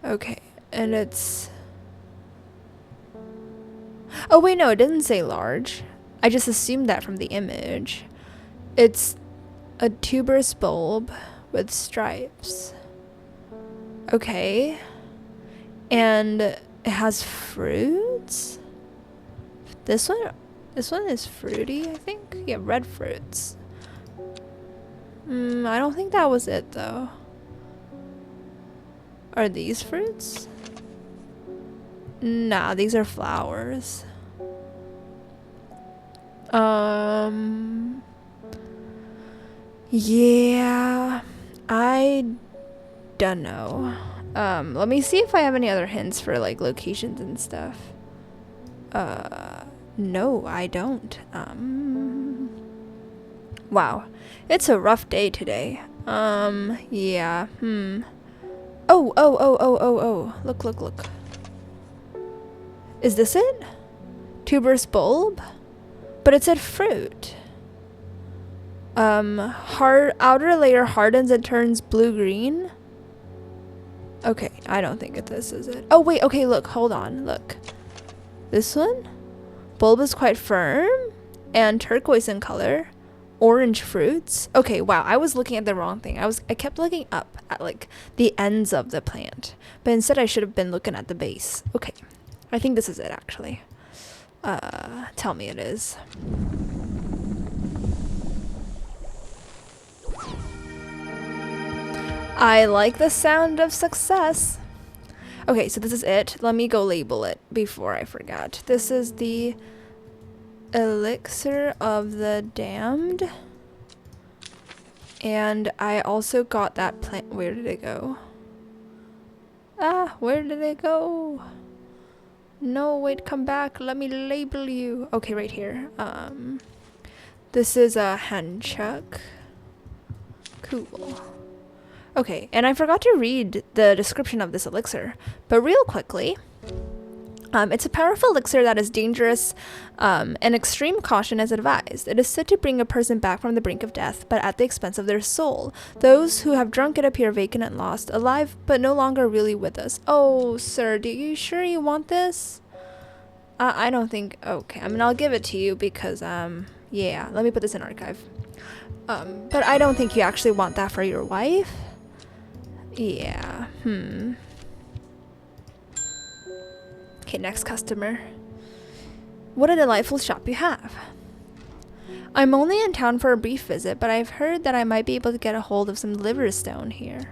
Okay, and it's... Oh wait, no, it didn't say large. I just assumed that from the image. It's a tuberous bulb with stripes. Okay. And it has fruits? This one is fruity, I think. Yeah, red fruits. I don't think that was it though. Are these fruits? Nah, these are flowers. Yeah, I don't know. Let me see if I have any other hints for like locations and stuff. No, I don't. Wow, it's a rough day today. Yeah, Oh, look. Is this it? Tuberous bulb? But it said fruit. Outer layer hardens and turns blue-green. Okay, I don't think this is it. Oh, wait, okay, look, hold on, look. This one? Bulb is quite firm and turquoise in color. Orange fruits. Okay, wow, I was looking at the wrong thing. I kept looking up at like the ends of the plant, but instead I should have been looking at the base. Okay, I think this is it actually. Tell me it is. I like the sound of success. Okay, so this is it. Let me go label it before I forgot. This is the Elixir of the Damned. And I also got that plant. Where did it go? Where did it go? No, wait, come back. Let me label you. Okay, right here. This is a henchuk. Cool. Okay, and I forgot to read the description of this elixir, but real quickly, it's a powerful elixir that is dangerous, and extreme caution is advised. It is said to bring a person back from the brink of death, but at the expense of their soul. Those who have drunk it appear vacant and lost, alive, but no longer really with us. Oh, sir, are you sure you want this? I don't think... Okay, I mean, I'll give it to you because, yeah, let me put this in archive. But I don't think you actually want that for your wife. Yeah, Okay, next customer. What a delightful shop you have. I'm only in town for a brief visit, but I've heard that I might be able to get a hold of some liver stone here.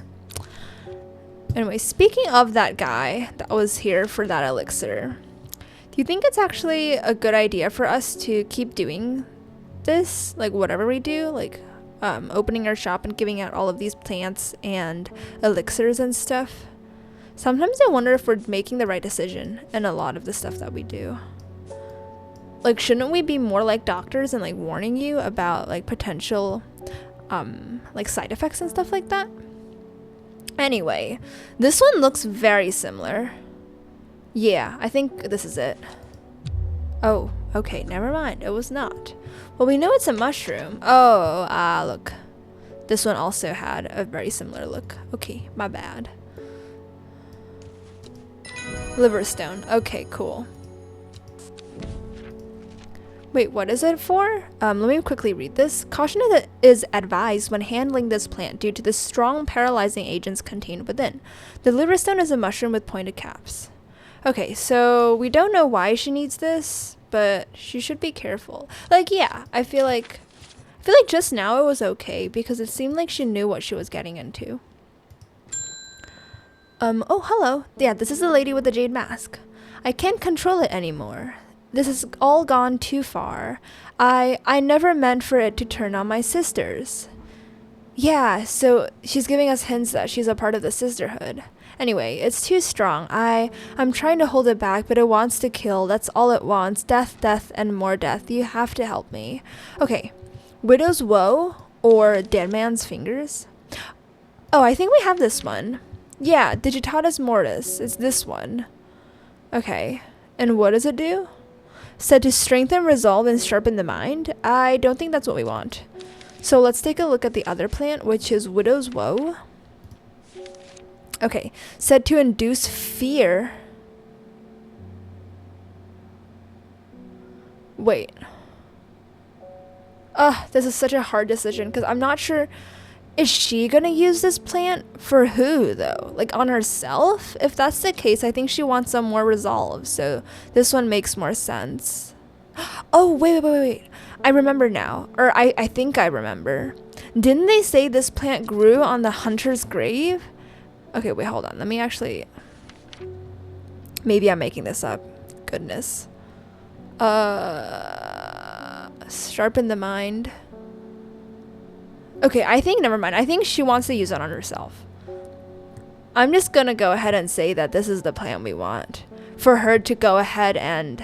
Anyway, speaking of that guy that was here for that elixir, do you think it's actually a good idea for us to keep doing this? Like, whatever we do, like, opening our shop and giving out all of these plants and elixirs and stuff? Sometimes I wonder if we're making the right decision in a lot of the stuff that we do. Like, shouldn't we be more like doctors and, like, warning you about, like, potential, like, side effects and stuff like that? Anyway, this one looks very similar. Yeah, I think this is it. Oh, okay, never mind. It was not. Well, we know it's a mushroom. Oh, look. This one also had a very similar look. Okay, my bad. Liverstone. Okay, cool. Wait, what is it for? Let me quickly read this. Caution is advised when handling this plant due to the strong paralyzing agents contained within. The liverstone is a mushroom with pointed caps. Okay, so we don't know why she needs this, but she should be careful. Like, yeah, I feel like just now it was okay because it seemed like she knew what she was getting into. Oh, hello. Yeah, this is the lady with the jade mask. I can't control it anymore. This has all gone too far. I never meant for it to turn on my sisters. Yeah, so she's giving us hints that she's a part of the sisterhood. Anyway, it's too strong. I'm trying to hold it back, but it wants to kill. That's all it wants. Death, death, and more death. You have to help me. Okay. Widow's Woe or Dead Man's Fingers? Oh, I think we have this one. Yeah, Digitatus Mortis. It's this one. Okay. And what does it do? Said to strengthen resolve and sharpen the mind? I don't think that's what we want. So let's take a look at the other plant, which is Widow's Woe. Okay. Said to induce fear. Wait. This is such a hard decision because I'm not sure. Is she gonna use this plant for who though? Like on herself? If that's the case, I think she wants some more resolve. So this one makes more sense. Oh, wait. I remember now. Or I think I remember. Didn't they say this plant grew on the hunter's grave? Okay, wait, hold on. Let me actually... Maybe I'm making this up. Goodness. Sharpen the mind. Okay, I think, never mind. I think she wants to use it on herself. I'm just gonna go ahead and say that this is the plan we want. For her to go ahead and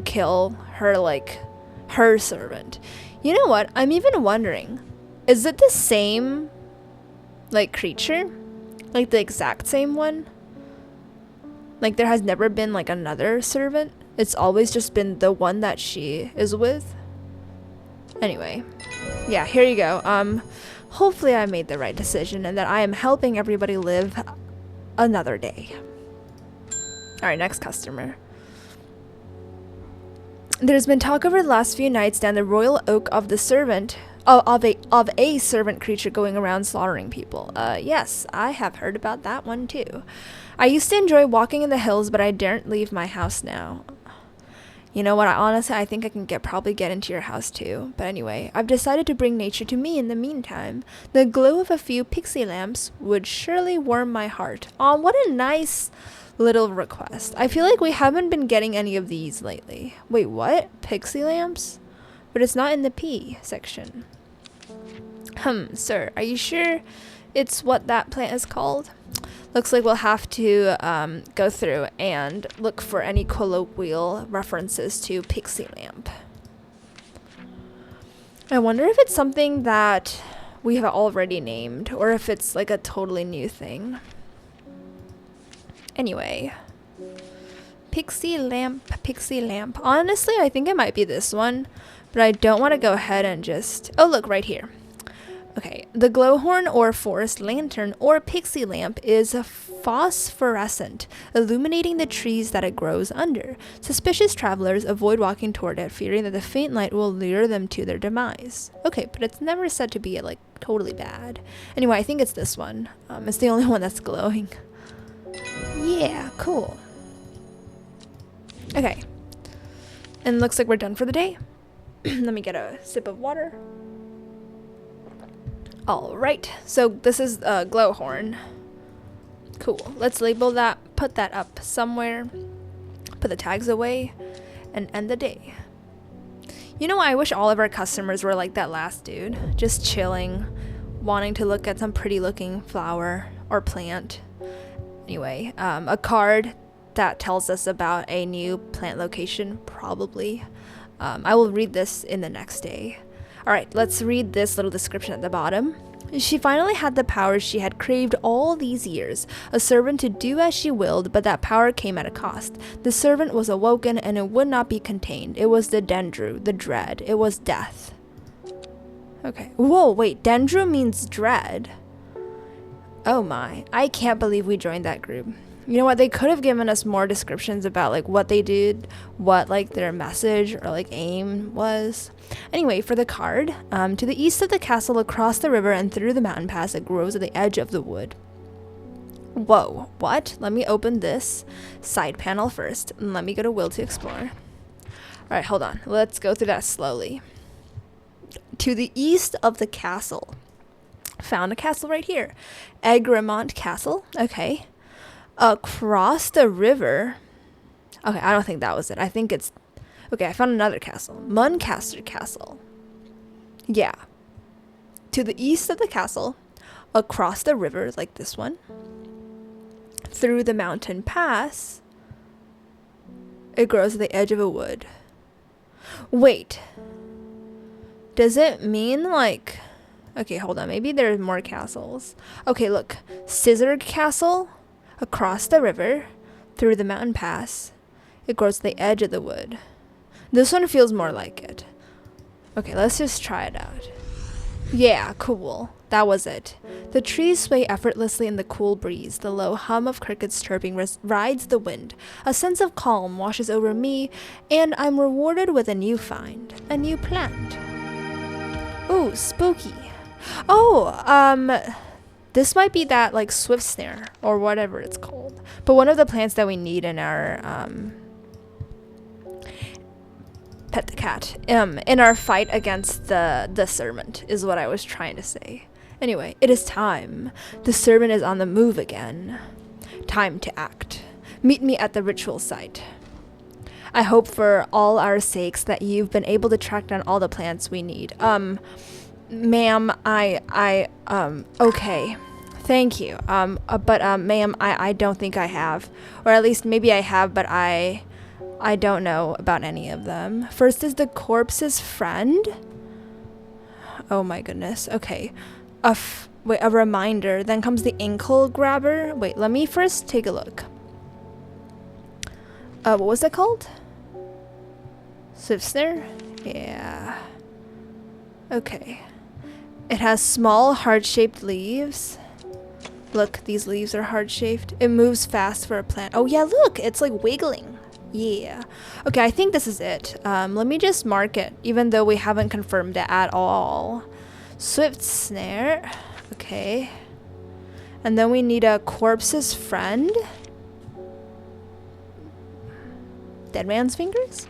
kill her, like, her servant. You know what? I'm even wondering, is it the same, like, creature? Like, the exact same one? Like, there has never been, like, another servant? It's always just been the one that she is with? Anyway, yeah, here you go. Hopefully I made the right decision and that I am helping everybody live another day. Alright, next customer. There's been talk over the last few nights down the royal oak of the servant of a servant creature going around slaughtering people. Yes, I have heard about that one too. I used to enjoy walking in the hills, but I daren't leave my house now. You know what, I think I can probably get into your house too. But anyway, I've decided to bring nature to me in the meantime. The glow of a few pixie lamps would surely warm my heart. Aw, what a nice little request. I feel like we haven't been getting any of these lately. Wait, what? Pixie lamps? But it's not in the P section. Sir, are you sure it's what that plant is called? Looks like we'll have to go through and look for any colloquial references to pixie lamp. I wonder if it's something that we have already named or if it's like a totally new thing. Anyway. Pixie lamp, pixie lamp. Honestly, I think it might be this one, but I don't want to go ahead and just... Oh, look, right here. Okay, the glowhorn or forest lantern or pixie lamp is phosphorescent, illuminating the trees that it grows under. Suspicious travelers avoid walking toward it, fearing that the faint light will lure them to their demise. Okay, but it's never said to be like totally bad. Anyway, I think it's this one. It's the only one that's glowing. Yeah, cool. Okay, and looks like we're done for the day. Let me get a sip of water. All right, so this is a glowhorn. Cool. Let's label that, put that up somewhere, put the tags away, and end the day. You know, I wish all of our customers were like that last dude, just chilling, wanting to look at some pretty looking flower or plant. Anyway, a card that tells us about a new plant location, probably. I will read this in the next day. Alright, let's read this little description at the bottom. She finally had the power she had craved all these years, a servant to do as she willed, but that power came at a cost. The servant was awoken, and it would not be contained. It was the Dendru, the dread. It was death. Okay. Whoa, wait, Dendru means dread. Oh my, I can't believe we joined that group. You know what, they could have given us more descriptions about like what they did, what like their message or like aim was. Anyway, for the card, to the east of the castle, across the river and through the mountain pass, it grows at the edge of the wood. Whoa, what? Let me open this side panel first, and let me go to Will to Explore. Alright, hold on, let's go through that slowly. To the east of the castle. Found a castle right here. Egremont Castle, okay. Across the river. Okay, I don't think that was it. I think it's... Okay, I found another castle. Muncaster Castle. Yeah. To the east of the castle, across the river, like this one, through the mountain pass, it grows at the edge of a wood. Wait. Does it mean like... Okay, hold on. Maybe there's more castles. Okay, look. Scissor Castle. Across the river, through the mountain pass, it grows to the edge of the wood. This one feels more like it. Okay, let's just try it out. Yeah, cool. That was it. The trees sway effortlessly in the cool breeze. The low hum of crickets chirping rides the wind. A sense of calm washes over me, and I'm rewarded with a new find. A new plant. Ooh, spooky. Oh, this might be that like swift snare or whatever it's called. But one of the plants that we need in our pet the cat. In our fight against the servant is what I was trying to say. Anyway, it is time. The servant is on the move again. Time to act. Meet me at the ritual site. I hope for all our sakes that you've been able to track down all the plants we need. Ma'am, okay. Thank you. But ma'am, I don't think I have. Or at least maybe I have, but I don't know about any of them. First is the corpse's friend. Oh my goodness. Okay. Wait, a reminder. Then comes the ankle grabber. Wait, let me first take a look. What was that called? Swift snare? Yeah. Okay. It has small heart-shaped leaves. Look, these leaves are heart-shaped. It moves fast for a plant. Oh yeah, look, it's like wiggling. Yeah. Okay, I think this is it. Let me just mark it, even though we haven't confirmed it at all. Swift snare. Okay. And then we need a corpse's friend. Dead man's fingers?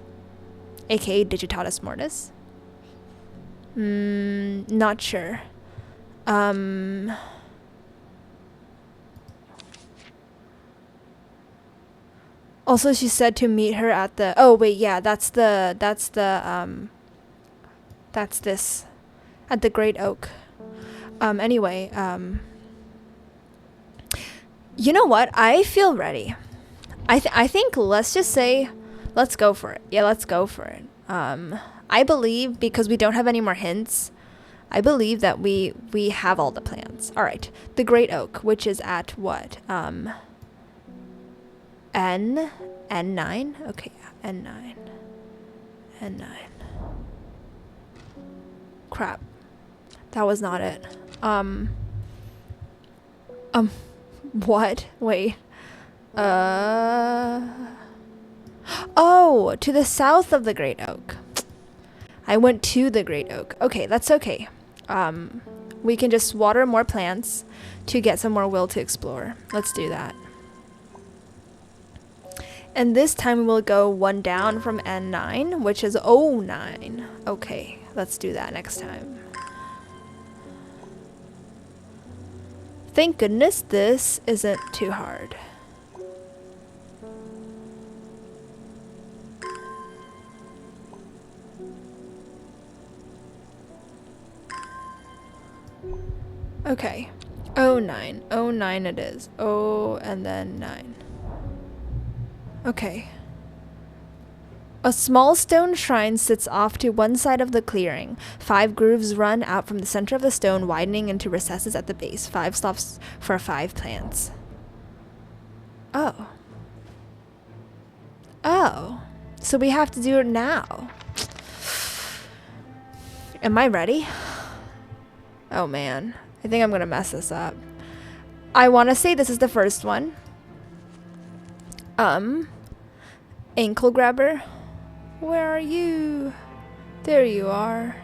AKA Digitatus Mortis. Not sure. Also, she said to meet her at the... Oh, wait, yeah, that's this. At the Great Oak. Anyway, you know what? I feel ready. I think let's just say, let's go for it. Yeah, let's go for it. I believe, because we don't have any more hints, I believe that we have all the plants. All right, the great oak, which is at what? N9. Okay, yeah, N9. Crap, that was not it. What? Wait. Oh, to the south of the great oak. I went to the great oak. Okay, that's okay. We can just water more plants to get some more will to explore. Let's do that. And this time we'll go one down from N9, which is O9. Okay, let's do that next time. Thank goodness this isn't too hard. Okay. O9. O9 it is. O and then 9. Okay. A small stone shrine sits off to one side of the clearing. 5 grooves run out from the center of the stone, widening into recesses at the base. 5 slots for 5 plants. Oh. Oh. So we have to do it now. Am I ready? Oh man. I think I'm gonna mess this up. I want to say this is the first one. Ankle grabber. Where are you? There you are.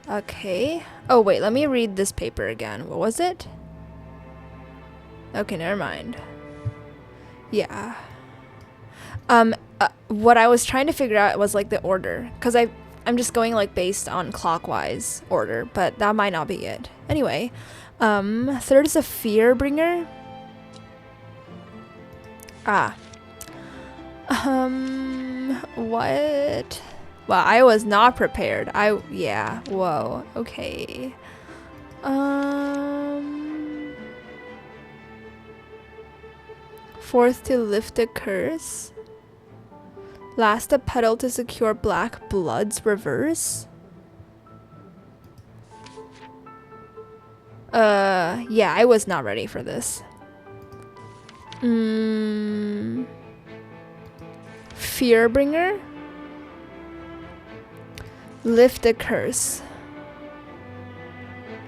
Okay. Oh wait, let me read this paper again. What was it? Okay, never mind. Yeah. What I was trying to figure out was like the order, because I'm just going like based on clockwise order, but that might not be it. Anyway, third is a fear bringer. What? Wow, I was not prepared. Yeah, whoa, okay. Fourth to lift a curse. Last a petal to secure black blood's reverse. Yeah, I was not ready for this. Fearbringer. Lift a curse.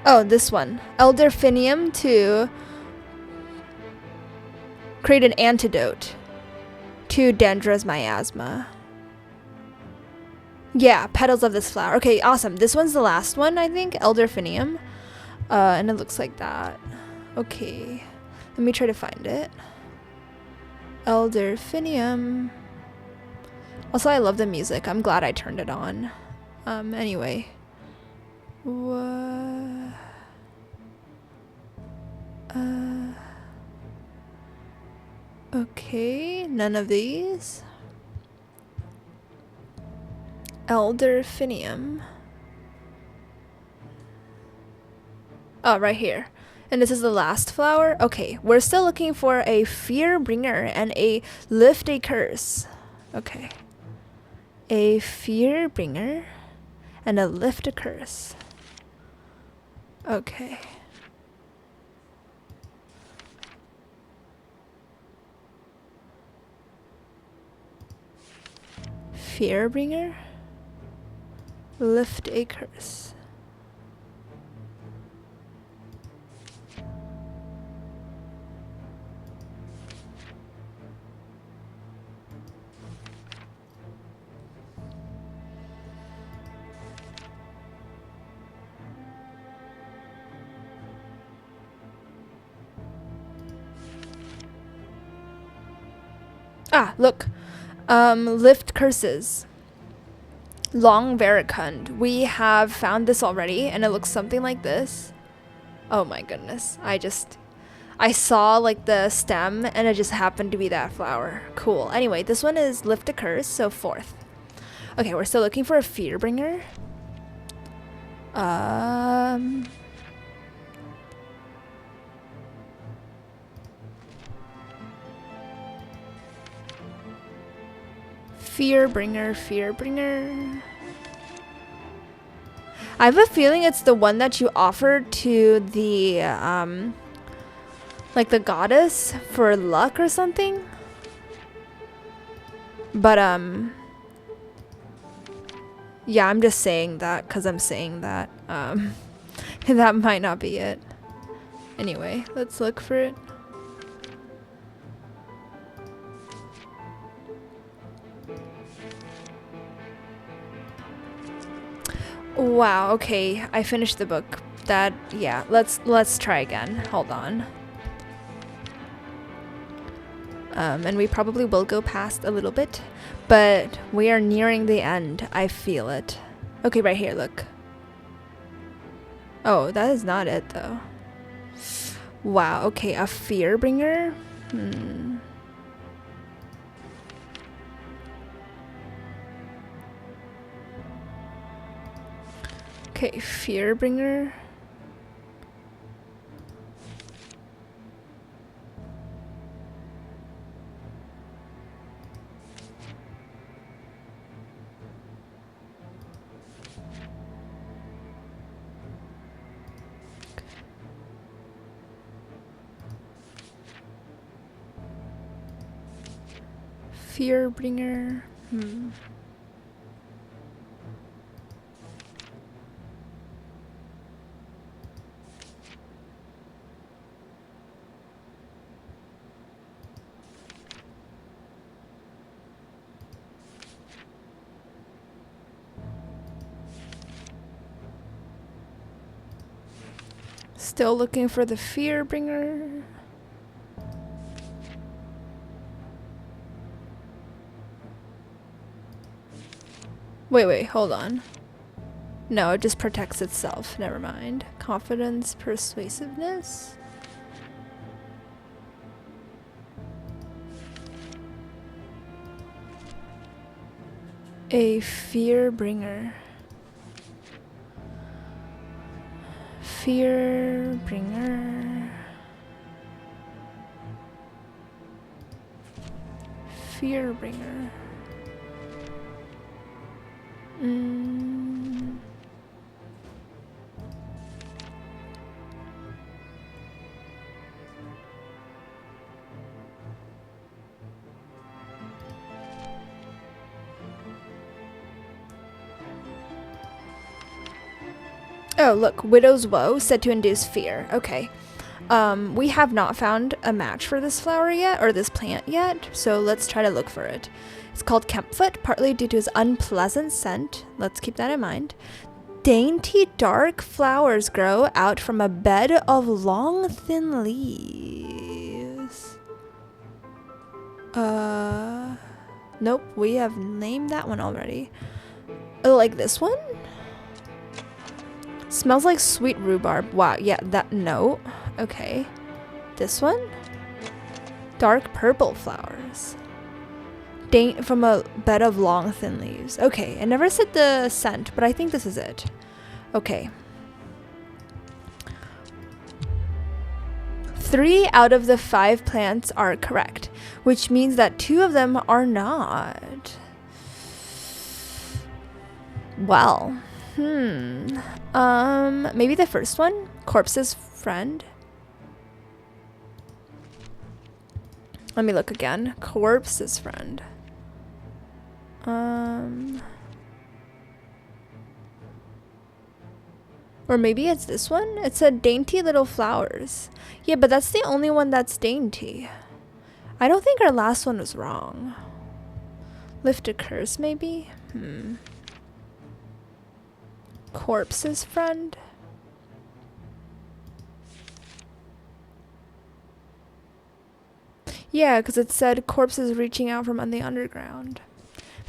Oh, this one. Elderfinium to create an antidote to Dendra's miasma. Yeah, petals of this flower. Okay, awesome. This one's the last one, I think. Elderfinium. And it looks like that. Okay. Let me try to find it. Elderfinium. Also, I love the music. I'm glad I turned it on. Anyway. Okay, none of these. Elderfinium. Oh, right here. And this is the last flower? Okay, we're still looking for a fear bringer and a lift a curse. Okay. A fear bringer and a lift a curse. Okay. Fear bringer, lift a curse. Ah, look. Lift curses. Long Veracund. We have found this already, and it looks something like this. Oh my goodness. I saw like the stem, and it just happened to be that flower. Cool. Anyway, this one is lift a curse, so 4th. Okay, we're still looking for a fear bringer. Fear bringer, fear bringer. I have a feeling it's the one that you offered to the, like the goddess for luck or something. But, yeah, I'm just saying that because I'm saying that. That might not be it. Anyway, let's look for it. Wow, okay, I finished the book. That, yeah, let's try again. Hold on. And we probably will go past a little bit, but we are nearing the end. I feel it. Okay, right here, look. Oh, that is not it, though. Wow, okay, a fear bringer? Okay, fear bringer. Fear bringer. Still looking for the fear bringer. Wait, hold on. No, it just protects itself. Never mind. Confidence, persuasiveness. A fear bringer. Fear bringer. Fear bringer. Oh, look, Widow's Woe, said to induce fear. Okay. We have not found a match for this flower yet, or this plant yet, so let's try to look for it. It's called Kempfoot, partly due to its unpleasant scent. Let's keep that in mind. Dainty dark flowers grow out from a bed of long, thin leaves. Nope, we have named that one already. Oh, like this one? Smells like sweet rhubarb. Wow, yeah, that, no. Okay. This one? Dark purple flowers. From a bed of long, thin leaves. Okay, I never said the scent, but I think this is it. Okay. 3 out of the 5 plants are correct, which means that 2 of them are not. Well, maybe the first one? Corpse's friend? Let me look again. Corpse's friend. Or maybe it's this one? It said dainty little flowers. Yeah, but that's the only one that's dainty. I don't think our last one was wrong. Lift a curse, maybe? Corpse's friend? Yeah, because it said corpses reaching out from the underground.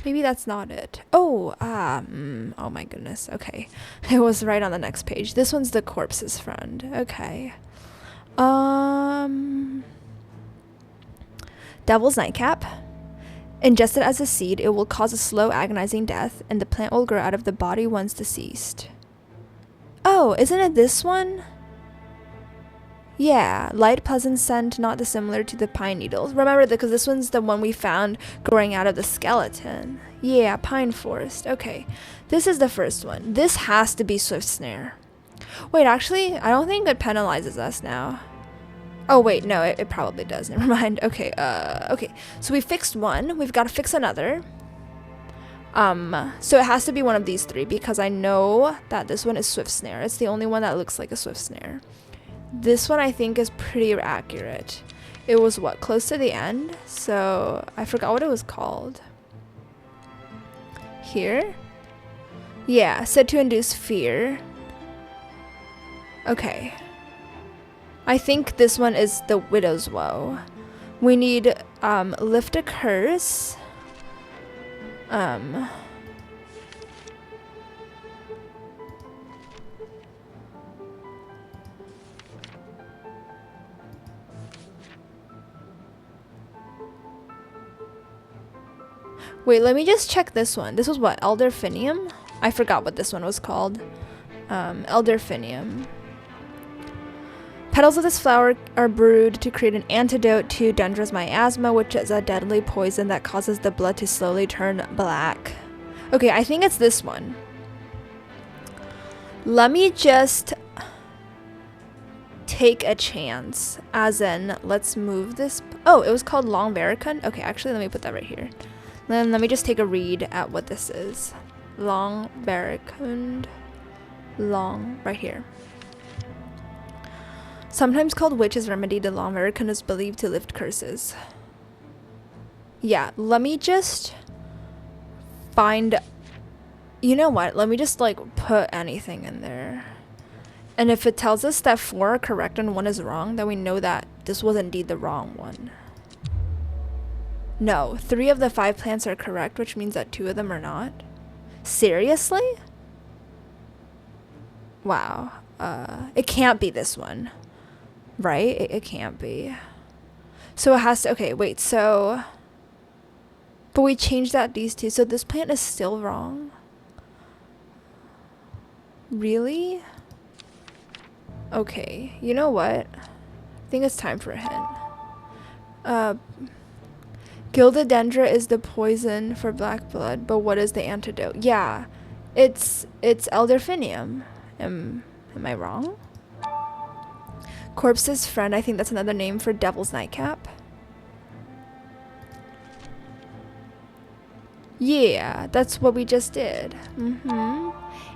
Maybe that's not it. Oh, oh my goodness. Okay. It was right on the next page. This one's the corpse's friend. Okay. Devil's Nightcap. Ingested as a seed, it will cause a slow, agonizing death, and the plant will grow out of the body once deceased. Oh, isn't it this one? Yeah, light pleasant scent, not dissimilar to the pine needles. Remember, because this one's the one we found growing out of the skeleton. Yeah, pine forest. Okay, this is the first one. This has to be swift snare. Wait, actually, I don't think it penalizes us now. Oh wait, no, it probably does. Never mind. Okay, okay. So we fixed one. We've got to fix another. So it has to be one of these three because I know that this one is swift snare. It's the only one that looks like a swift snare. This one I think is pretty accurate. It was what, close to the end? So I forgot what it was called. Here? Yeah, said to induce fear. Okay. I think this one is the widow's woe. We need lift a curse. Wait, let me just check this one. This was what? Elderfinium? I forgot what this one was called. Elderfinium. Petals of this flower are brewed to create an antidote to Dendra's miasma, which is a deadly poison that causes the blood to slowly turn black. Okay, I think it's this one. Let me just take a chance. As in, let's move this. Oh, it was called Long Veracund? Okay, actually, let me put that right here. Then let me just take a read at what this is. Long Veracund. Long, right here. Sometimes called witch's remedy, the Long Veracund is believed to lift curses. Yeah, let me just find... You know what? Let me just, like, put anything in there. And if it tells us that 4 are correct and 1 is wrong, then we know that this was indeed the wrong one. No, 3 of the 5 plants are correct, which means that 2 of them are not. Seriously? Wow. It can't be this one. Right? It can't be. So it has to... Okay, wait, so... But we changed that these two, so this plant is still wrong? Really? Okay, you know what? I think it's time for a hint. Gildodendra is the poison for black blood, but what is the antidote? Yeah, it's Elderfinium. Am I wrong? Corpse's friend, I think that's another name for Devil's Nightcap. Yeah, that's what we just did.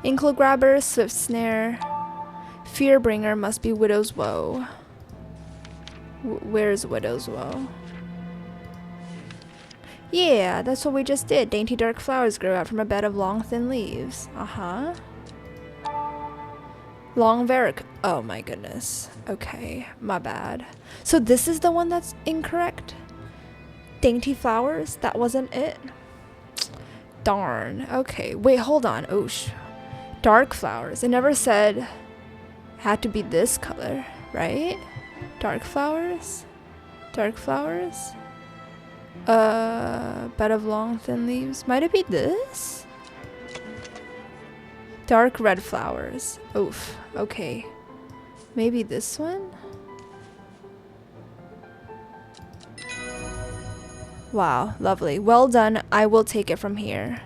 Inkle Grabber, Swift Snare, Fearbringer must be Widow's Woe. Where's Widow's Woe? Yeah, that's what we just did. Dainty dark flowers grow out from a bed of long thin leaves. Long Veric. Oh my goodness. Okay, my bad. So this is the one that's incorrect? Dainty flowers? That wasn't it? Darn. Okay, wait, hold on. Oosh. Dark flowers. It never said it had to be this color, right? Dark flowers? Dark flowers? Bed of long thin leaves. Might it be this? Dark red flowers. Oof. Okay. Maybe this one? Wow, lovely. Well done. I will take it from here.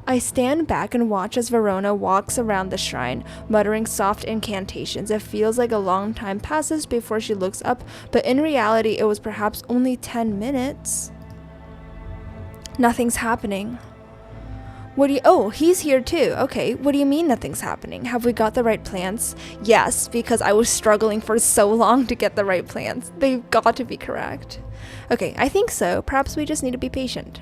I stand back and watch as Verona walks around the shrine, muttering soft incantations. It feels like a long time passes before she looks up, but in reality it was perhaps only 10 minutes. Nothing's happening. What do you... Oh, he's here too. Okay, what do you mean nothing's happening? Have we got the right plants? Yes, because I was struggling for so long to get the right plants. They've got to be correct. Okay, I think so. Perhaps we just need to be patient.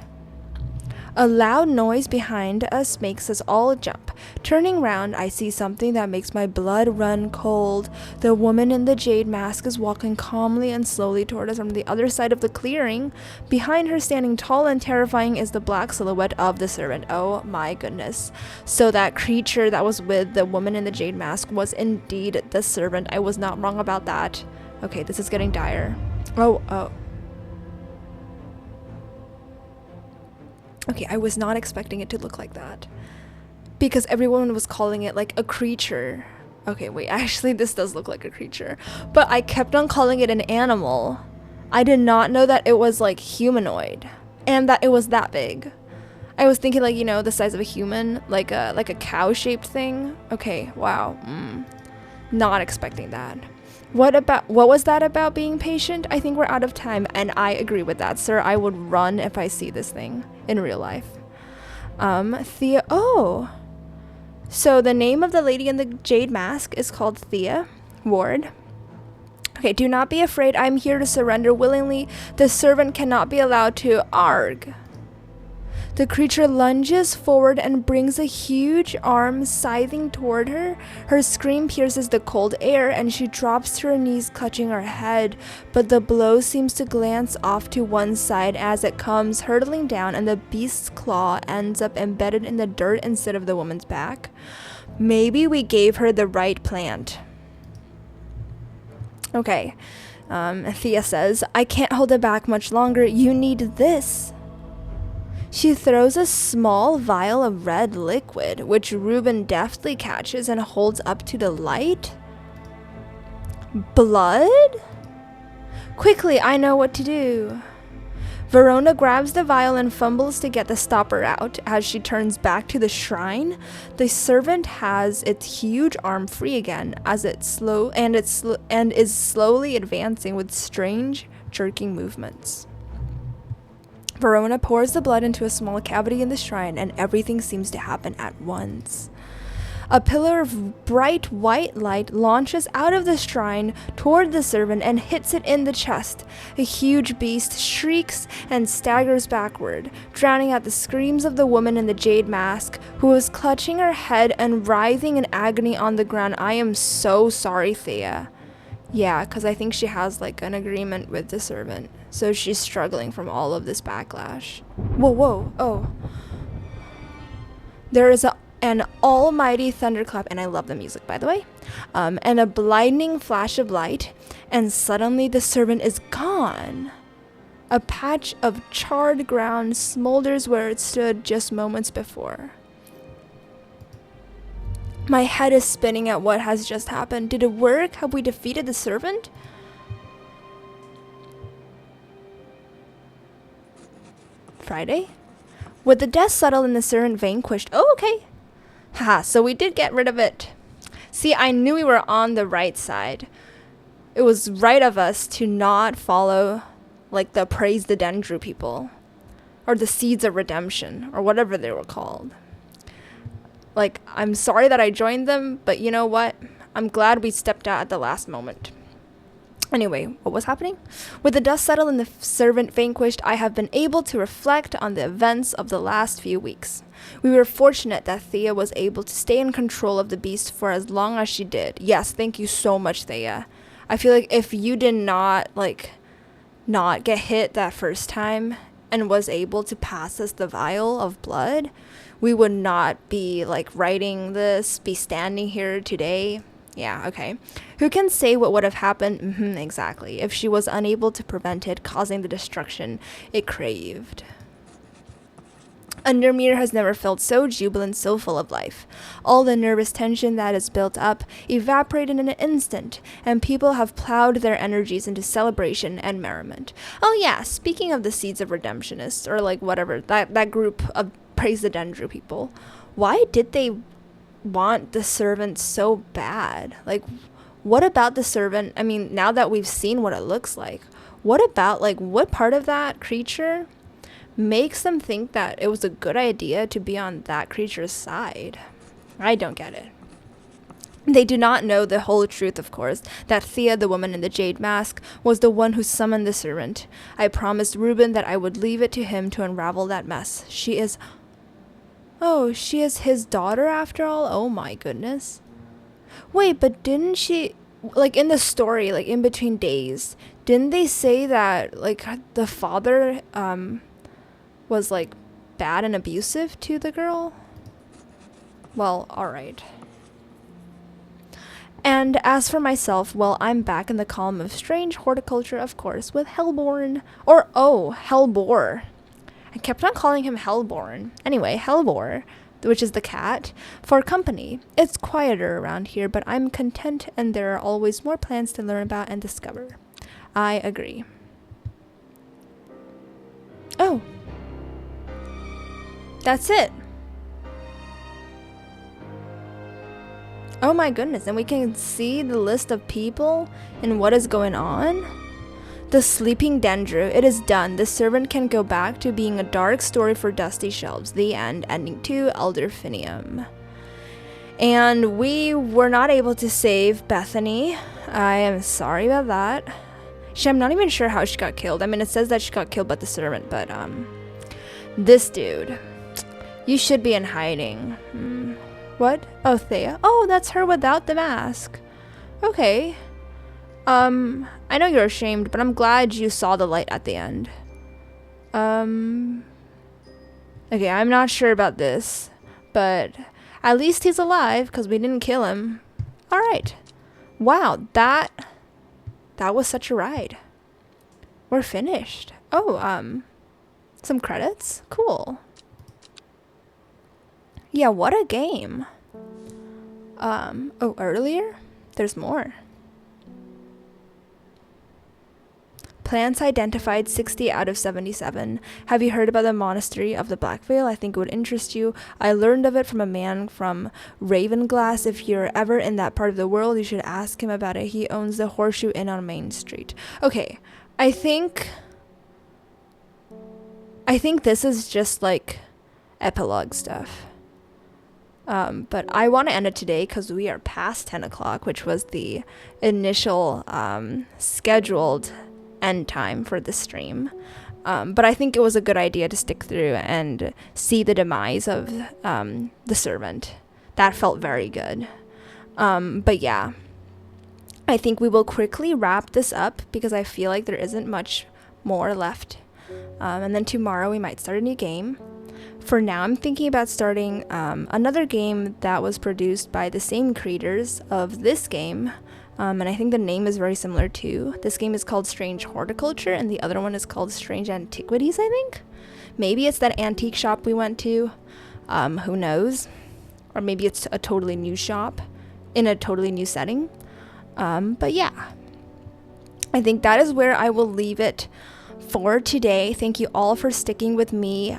A loud noise behind us makes us all jump. Turning round, I see something that makes my blood run cold. The woman in the jade mask is walking calmly and slowly toward us from the other side of the clearing. Behind her, standing tall and terrifying, is the black silhouette of the servant. Oh my goodness. So that creature that was with the woman in the jade mask was indeed the servant. I was not wrong about that. Okay, this is getting dire. Oh. Okay, I was not expecting it to look like that. Because everyone was calling it like a creature. Okay, wait, actually this does look like a creature. But I kept on calling it an animal. I did not know that it was like humanoid and that it was that big. I was thinking like, you know, the size of a human, like a cow-shaped thing. Okay, wow. Not expecting that. What was that about being patient? I think we're out of time, and I agree with that, sir. I would run if I see this thing in real life. Thea. Oh, so the name of the lady in the jade mask is called Thea Ward. Okay, do not be afraid. I'm here to surrender willingly. The servant cannot be allowed to arg. The creature lunges forward and brings a huge arm scything toward her. Her scream pierces the cold air and she drops to her knees, clutching her head. But the blow seems to glance off to one side as it comes hurtling down, and the beast's claw ends up embedded in the dirt instead of the woman's back. Maybe we gave her the right plant. Okay. Thea says, I can't hold it back much longer. You need this. She throws a small vial of red liquid, which Reuben deftly catches and holds up to the light. Blood? Quickly, I know what to do. Verona grabs the vial and fumbles to get the stopper out. As she turns back to the shrine, the servant has its huge arm free again as it is slowly advancing with strange, jerking movements. Verona pours the blood into a small cavity in the shrine, and everything seems to happen at once. A pillar of bright white light launches out of the shrine toward the servant and hits it in the chest. A huge beast shrieks and staggers backward, drowning out the screams of the woman in the jade mask, who is clutching her head and writhing in agony on the ground. I am so sorry, Thea. Yeah, because I think she has like an agreement with the servant, so she's struggling from all of this backlash. Whoa, oh. There is an almighty thunderclap, and I love the music, by the way, and a blinding flash of light, and suddenly the servant is gone. A patch of charred ground smolders where it stood just moments before. My head is spinning at what has just happened. Did it work? Have we defeated the servant? Friday? With the dust settled and the servant vanquished. Oh, okay. Haha, so we did get rid of it. See, I knew we were on the right side. It was right of us to not follow, like, the Praise the Dendru people. Or the Seeds of Redemption, or whatever they were called. Like, I'm sorry that I joined them, but you know what? I'm glad we stepped out at the last moment. Anyway, what was happening? With the dust settled and the servant vanquished, I have been able to reflect on the events of the last few weeks. We were fortunate that Thea was able to stay in control of the beast for as long as she did. Yes, thank you so much, Thea. I feel like if you did not get hit that first time and was able to pass us the vial of blood, we would not be writing this, be standing here today. Yeah, okay. Who can say what would have happened? Exactly. If she was unable to prevent it, causing the destruction it craved. Undermere has never felt so jubilant, so full of life. All the nervous tension that is built up evaporated in an instant, and people have plowed their energies into celebration and merriment. Oh yeah, speaking of the Seeds of Redemptionists, or whatever, that group of Praise the Dendru people, why did they want the servant so bad? What about the servant? I mean, now that we've seen what it looks like, what about what part of that creature makes them think that it was a good idea to be on that creature's side? I don't get it. They do not know the whole truth, of course, that Thea, the woman in the jade mask, was the one who summoned the servant. I promised Reuben that I would leave it to him to unravel that mess. She is his daughter after all? Oh my goodness. Wait, but didn't she, in the story, in between days, didn't they say that, the father, was, bad and abusive to the girl? Well, alright. And as for myself, well, I'm back in the column of strange horticulture, of course, with Hellborn. Hellbore. I kept on calling him Hellborn. Anyway, Hellbore. which is the cat, for company. It's quieter around here, but I'm content and there are always more plants to learn about and discover. I agree. Oh. That's it. Oh my goodness, and we can see the list of people and what is going on. The Sleeping Dendro. It is done. The servant can go back to being a dark story for dusty shelves. The end. Ending 2, Elderfinium. And we were not able to save Bethany. I am sorry about that. I'm not even sure how she got killed. I mean, it says that she got killed by the servant, but this dude. You should be in hiding. What? Oh, Thea. Oh, that's her without the mask. Okay. I know you're ashamed, but I'm glad you saw the light at the end. Okay, I'm not sure about this, but at least he's alive because we didn't kill him. All right. Wow, that was such a ride. We're finished. Oh, some credits? Cool. Yeah, what a game. Oh, earlier? There's more. Plants identified 60 out of 77. Have you heard about the Monastery of the Black Veil? I think it would interest you. I learned of it from a man from Ravenglass. If you're ever in that part of the world, you should ask him about it. He owns the Horseshoe Inn on Main Street. Okay, I think this is just like epilogue stuff. But I want to end it today because we are past 10 o'clock, which was the initial scheduled end time for the stream. But I think it was a good idea to stick through and see the demise of the servant. That felt very good. But yeah, I think we will quickly wrap this up because I feel like there isn't much more left. And then tomorrow we might start a new game. For now, I'm thinking about starting another game that was produced by the same creators of this game. And I think the name is very similar too. This game is called Strange Horticulture, and the other one is called Strange Antiquities, I think. Maybe it's that antique shop we went to. Who knows? Or maybe it's a totally new shop in a totally new setting. But yeah, I think that is where I will leave it for today. Thank you all for sticking with me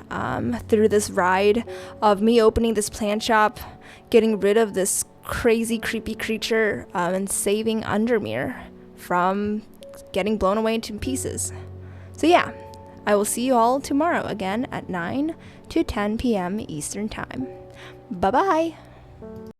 through this ride of me opening this plant shop, getting rid of this crazy creepy creature, and saving Undermere from getting blown away into pieces. So yeah, I will see you all tomorrow again at 9 to 10 p.m. Eastern Time. Bye bye.